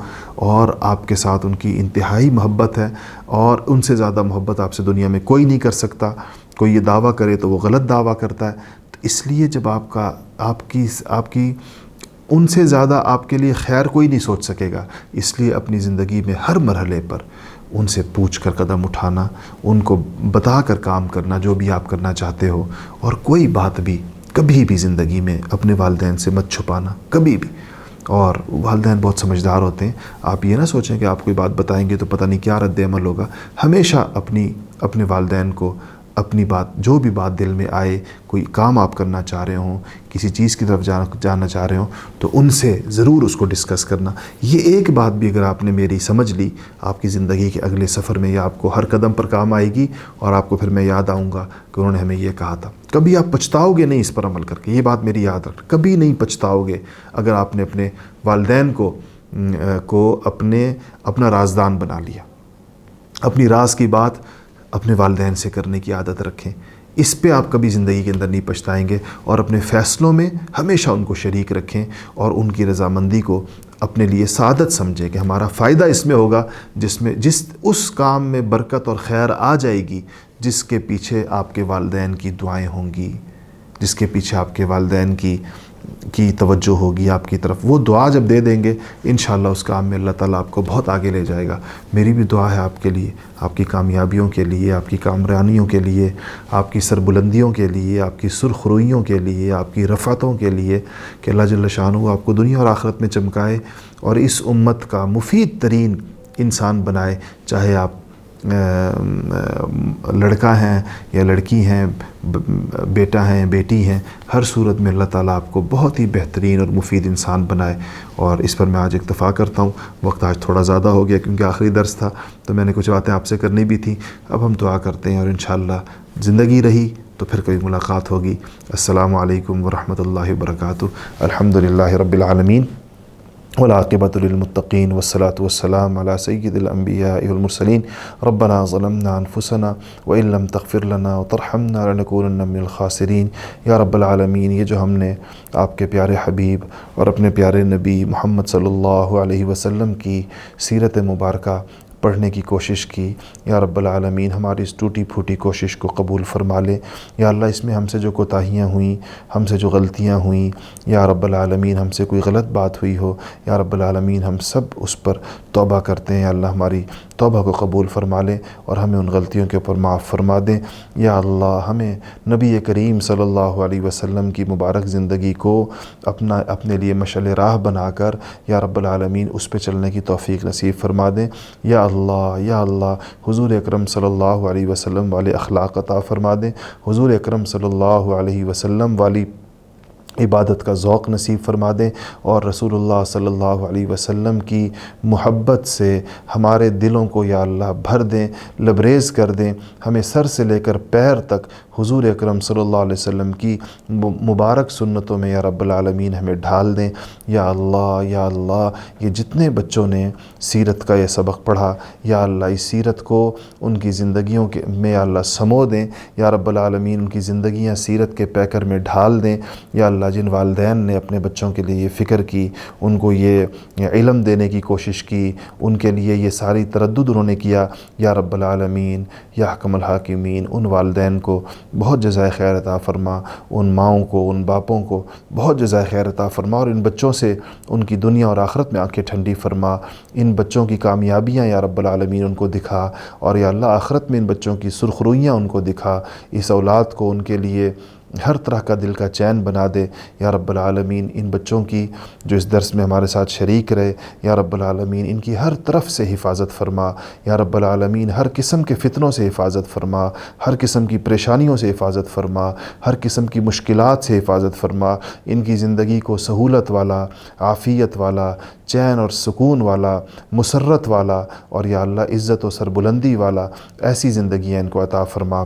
اور آپ کے ساتھ ان کی انتہائی محبت ہے اور ان سے زیادہ محبت آپ سے دنیا میں کوئی نہیں کر سکتا. کوئی یہ دعویٰ کرے تو وہ غلط دعویٰ کرتا ہے. تو اس لیے جب آپ کی ان سے زیادہ آپ کے لیے خیر کوئی نہیں سوچ سکے گا. اس لیے اپنی زندگی میں ہر مرحلے پر ان سے پوچھ کر قدم اٹھانا، ان کو بتا کر کام کرنا جو بھی آپ کرنا چاہتے ہو، اور کوئی بات بھی کبھی بھی زندگی میں اپنے والدین سے مت چھپانا کبھی بھی. اور والدین بہت سمجھدار ہوتے ہیں. آپ یہ نہ سوچیں کہ آپ کوئی بات بتائیں گے تو پتہ نہیں کیا رد عمل ہوگا. ہمیشہ اپنے والدین کو اپنی بات، جو بھی بات دل میں آئے، کوئی کام آپ کرنا چاہ رہے ہوں، کسی چیز کی طرف جانا چاہ رہے ہوں تو ان سے ضرور اس کو ڈسکس کرنا. یہ ایک بات بھی اگر آپ نے میری سمجھ لی آپ کی زندگی کے اگلے سفر میں یہ آپ کو ہر قدم پر کام آئے گی اور آپ کو پھر میں یاد آؤں گا کہ انہوں نے ہمیں یہ کہا تھا. کبھی آپ پچھتاؤ گے نہیں اس پر عمل کر کے. یہ بات میری یاد رکھ، کبھی نہیں پچھتاؤ گے اگر آپ نے اپنے والدین کو اپنا رازدان بنا لیا. اپنی راز کی بات اپنے والدین سے کرنے کی عادت رکھیں. اس پہ آپ کبھی زندگی کے اندر نہیں پچھتائیں گے. اور اپنے فیصلوں میں ہمیشہ ان کو شریک رکھیں اور ان کی رضامندی کو اپنے لیے سعادت سمجھیں کہ ہمارا فائدہ اس میں ہوگا جس اس کام میں برکت اور خیر آ جائے گی جس کے پیچھے آپ کے والدین کی دعائیں ہوں گی، جس کے پیچھے آپ کے والدین کی توجہ ہوگی آپ کی طرف. وہ دعا جب دے دیں گے انشاءاللہ اس کام میں اللہ تعالیٰ آپ کو بہت آگے لے جائے گا. میری بھی دعا ہے آپ کے لیے، آپ کی کامیابیوں کے لیے، آپ کی کامرانیوں کے لیے، آپ کی سربلندیوں کے لیے، آپ کی سرخروئیوں کے لیے، آپ کی رفعتوں کے لیے کہ اللہ جل شانہ آپ کو دنیا اور آخرت میں چمکائے اور اس امت کا مفید ترین انسان بنائے. چاہے آپ لڑکا ہیں یا لڑکی ہیں، بیٹا ہیں بیٹی ہیں، ہر صورت میں اللہ تعالیٰ آپ کو بہت ہی بہترین اور مفید انسان بنائے. اور اس پر میں آج اکتفا کرتا ہوں. وقت آج تھوڑا زیادہ ہو گیا کیونکہ آخری درس تھا تو میں نے کچھ باتیں آپ سے کرنی بھی تھیں. اب ہم دعا کرتے ہیں اور انشاءاللہ زندگی رہی تو پھر کبھی ملاقات ہوگی. السلام علیکم ورحمۃ اللہ وبرکاتہ. الحمدللہ رب العالمین والعاقبۃ للمتقین والصلاة والسلام علی سید الانبیاء والمرسلین. ربنا ظلمنا انفسنا وان لم تغفر لنا وترحمنا لنکونن من الخاسرین. یا رب العالمین، یہ جو ہم نے آپ کے پیارے حبیب اور اپنے پیارے نبی محمد صلی اللہ علیہ وسلم کی سیرت مبارکہ پڑھنے کی کوشش کی، یا رب العالمین ہماری اس ٹوٹی پھوٹی کوشش کو قبول فرما لے. یا اللہ اس میں ہم سے جو کوتاہیاں ہوئیں، ہم سے جو غلطیاں ہوئیں، یا رب العالمین ہم سے کوئی غلط بات ہوئی ہو، یا رب العالمین ہم سب اس پر توبہ کرتے ہیں. یا اللہ ہماری توبہ کو قبول فرما لیں اور ہمیں ان غلطیوں کے اوپر معاف فرما دیں. یا اللہ ہمیں نبی کریم صلی اللہ علیہ وسلم کی مبارک زندگی کو اپنے لیے مشعل راہ بنا کر یا رب العالمین اس پہ چلنے کی توفیق نصیب فرما دیں. یا اللہ حضور اکرم صلی اللہ علیہ وسلم والے اخلاق عطا فرما دیں. حضور اکرم صلی اللہ علیہ وسلم والی عبادت کا ذوق نصیب فرما دیں، اور رسول اللہ صلی اللہ علیہ وسلم کی محبت سے ہمارے دلوں کو یا اللہ بھر دیں، لبریز کر دیں، ہمیں سر سے لے کر پیر تک حضور اکرم صلی اللہ علیہ وسلم کی مبارک سنتوں میں یا رب العالمین ہمیں ڈھال دیں۔ یا اللہ یا اللہ، یہ جتنے بچوں نے سیرت کا یہ سبق پڑھا یا اللہ، اس سیرت کو ان کی زندگیوں کے میں یا اللہ سمو دیں یا رب العالمین، ان کی زندگیاں سیرت کے پیکر میں ڈھال دیں یا اللہ۔ جن والدین نے اپنے بچوں کے لیے یہ فکر کی، ان کو یہ علم دینے کی کوشش کی، ان کے لیے یہ ساری تردد انہوں نے کیا، یا رب العالمین یا احکم الحاکمین، ان والدین کو بہت جزائے خیر عطا فرما، ان ماؤں کو، ان باپوں کو بہت جزائے خیر عطا فرما، اور ان بچوں سے ان کی دنیا اور آخرت میں آنکھیں ٹھنڈی فرما، ان بچوں کی کامیابیاں یا رب العالمین ان کو دکھا، اور یا اللہ آخرت میں ان بچوں کی سرخرویاں ان کو دکھا، اس اولاد کو ان کے لیے ہر طرح کا دل کا چین بنا دے یا رب العالمین۔ ان بچوں کی جو اس درس میں ہمارے ساتھ شریک رہے یا رب العالمین، ان کی ہر طرف سے حفاظت فرما یا رب العالمین، ہر قسم کے فتنوں سے حفاظت فرما، ہر قسم کی پریشانیوں سے حفاظت فرما، ہر قسم کی مشکلات سے حفاظت فرما، ان کی زندگی کو سہولت والا، عافیت والا، چین اور سکون والا، مسرت والا، اور یا اللہ عزت و سربلندی والا ایسی زندگیاں ان کو عطا فرما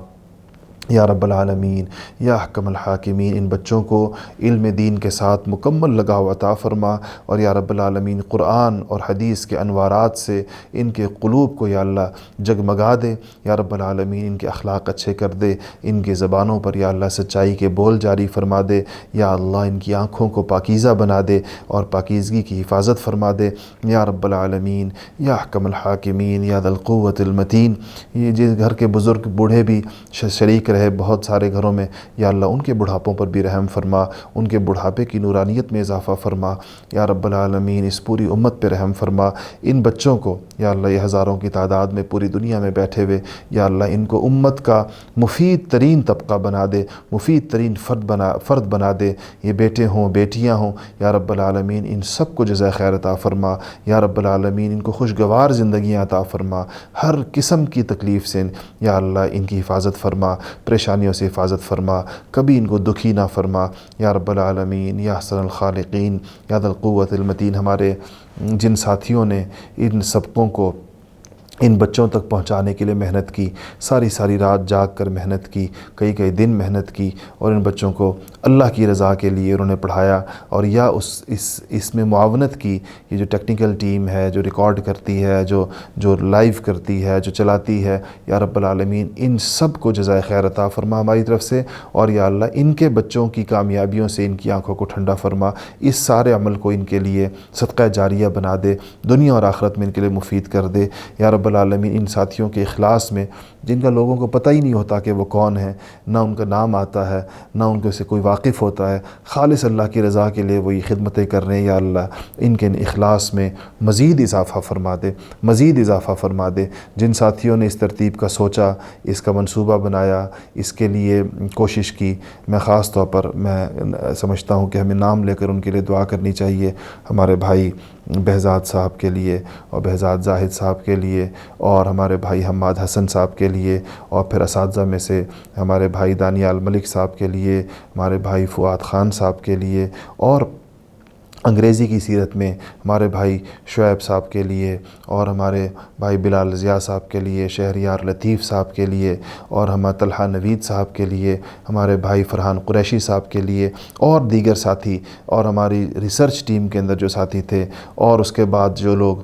یا رب العالمین یا احکم الحاکمین۔ ان بچوں کو علم دین کے ساتھ مکمل لگاؤ عطا فرما، اور یا رب العالمین قرآن اور حدیث کے انوارات سے ان کے قلوب کو یا اللہ جگمگا دے یا رب العالمین، ان کے اخلاق اچھے کر دے، ان کی زبانوں پر یا اللہ سچائی کے بول جاری فرما دے یا اللہ، ان کی آنکھوں کو پاکیزہ بنا دے اور پاکیزگی کی حفاظت فرما دے یا رب العالمین یا احکم الحاکمین یا ذا القوۃ المتین۔ یہ جس گھر کے بزرگ بوڑھے بھی شریک رہے بہت سارے گھروں میں یا اللہ، ان کے بڑھاپوں پر بھی رحم فرما، ان کے بڑھاپے کی نورانیت میں اضافہ فرما یا رب العالمین، اس پوری امت پہ رحم فرما۔ ان بچوں کو یا اللہ، یہ ہزاروں کی تعداد میں پوری دنیا میں بیٹھے ہوئے یا اللہ، ان کو امت کا مفید ترین طبقہ بنا دے، مفید ترین فرد بنا دے، یہ بیٹے ہوں بیٹیاں ہوں یا رب العالمین، ان سب کو جزائے خیر عطا فرما یا رب العالمین، ان کو خوشگوار زندگیاں عطا فرما، ہر قسم کی تکلیف سے یا اللہ ان کی حفاظت فرما، پریشانیوں سے حفاظت فرما، کبھی ان کو دکھی نہ فرما یا رب العالمین یا احسن الخالقین یا ذا القوۃ المتین۔ ہمارے جن ساتھیوں نے ان سبقوں کو ان بچوں تک پہنچانے کے لیے محنت کی، ساری رات جاگ کر محنت کی، کئی دن محنت کی، اور ان بچوں کو اللہ کی رضا کے لیے انہوں نے پڑھایا، اور یا اس میں معاونت کی، یہ جو ٹیکنیکل ٹیم ہے، جو ریکارڈ کرتی ہے، جو لائیو کرتی ہے، جو چلاتی ہے یا رب العالمین، ان سب کو جزائے خیر عطا فرما ہماری طرف سے، اور یا اللہ ان کے بچوں کی کامیابیوں سے ان کی آنکھوں کو ٹھنڈا فرما، اس سارے عمل کو ان کے لیے صدقہ جاریہ بنا دے، دنیا اور آخرت میں ان کے لیے مفید کر دے یا رب العالمین۔ ان ساتھیوں کے اخلاص میں، جن کا لوگوں کو پتہ ہی نہیں ہوتا کہ وہ کون ہیں، نہ ان کا نام آتا ہے، نہ ان کو سے کوئی واقف ہوتا ہے، خالص اللہ کی رضا کے لیے وہ یہ خدمتیں کر رہے ہیں یا اللہ، ان کے اخلاص میں مزید اضافہ فرما دے، مزید اضافہ فرما دے۔ جن ساتھیوں نے اس ترتیب کا سوچا، اس کا منصوبہ بنایا، اس کے لیے کوشش کی، میں خاص طور پر میں سمجھتا ہوں کہ ہمیں نام لے کر ان کے لیے دعا کرنی چاہیے، ہمارے بھائی بہزاد صاحب کے لیے، اور بہزاد زاہد صاحب کے لیے، اور ہمارے بھائی حماد حسن صاحب کے لیے، اور پھر اساتذہ میں سے ہمارے بھائی دانیال ملک صاحب کے لیے، ہمارے بھائی فؤاد خان صاحب کے لیے، اور انگریزی کی سیرت میں ہمارے بھائی شعیب صاحب کے لیے، اور ہمارے بھائی بلال ضیاء صاحب کے لیے، شہریار لطیف صاحب کے لیے، اور ہمارے طلحہ نوید صاحب کے لیے، ہمارے بھائی فرحان قریشی صاحب کے لیے، اور دیگر ساتھی، اور ہماری ریسرچ ٹیم کے اندر جو ساتھی تھے، اور اس کے بعد جو لوگ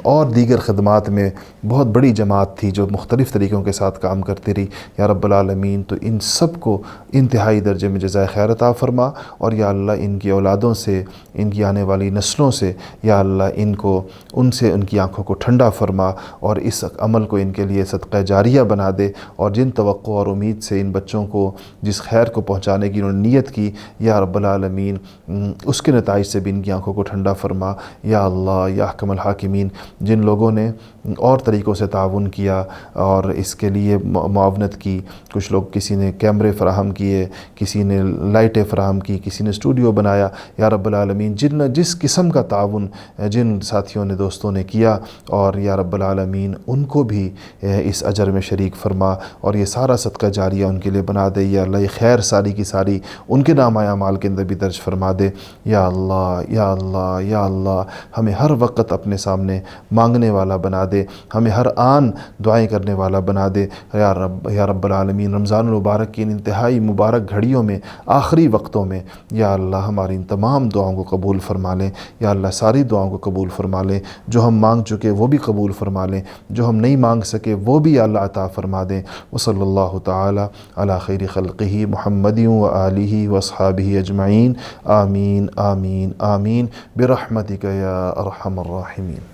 اور دیگر خدمات میں بہت بڑی جماعت تھی جو مختلف طریقوں کے ساتھ کام کرتی رہی یا رب العالمین، تو ان سب کو انتہائی درجے میں جزائے خیر عطا فرما، اور یا اللہ ان کی اولادوں سے، ان کی آنے والی نسلوں سے یا اللہ ان سے ان کی آنکھوں کو ٹھنڈا فرما، اور اس عمل کو ان کے لیے صدقہ جاریہ بنا دے، اور جن توقع اور امید سے ان بچوں کو جس خیر کو پہنچانے کی انہوں نے نیت کی یا رب العالمین، اس کے نتائج سے بھی ان کی آنکھوں کو ٹھنڈا فرما یا اللہ یا احکم الحاکمین۔ جن لوگوں نے اور طریقوں سے تعاون کیا اور اس کے لیے معاونت کی، کچھ لوگ، کسی نے کیمرے فراہم کیے، کسی نے لائٹیں فراہم کی، کسی نے اسٹوڈیو بنایا، یا رب العالمین العالمین جس قسم کا تعاون جن ساتھیوں نے دوستوں نے کیا، اور یا رب العالمین ان کو بھی اس اجر میں شریک فرما، اور یہ سارا صدقہ جاریہ ان کے لیے بنا دے یا اللہ، یہ خیر ساری کی ساری ان کے نامہ اعمال کے اندر بھی درج فرما دے یا اللہ یا اللہ یا اللہ۔ ہمیں ہر وقت اپنے سامنے مانگنے والا بنا دے، ہمیں ہر آن دعائیں کرنے والا بنا دے یا رب العالمین۔ رمضان المبارک کی ان انتہائی مبارک گھڑیوں میں، آخری وقتوں میں یا اللہ ہماری ان تمام دعاؤں کو قبول فرما لیں یا اللہ، ساری دعاؤں کو قبول فرما لیں، جو ہم مانگ چکے وہ بھی قبول فرما لیں، جو ہم نہیں مانگ سکے وہ بھی یا اللہ عطا فرما دیں۔ وصلی اللہ تعالی علی خیر خلقہ محمد و آلہ و اصحابہ اجمعین، آمین آمین آمین برحمتک یا ارحم الراحمین۔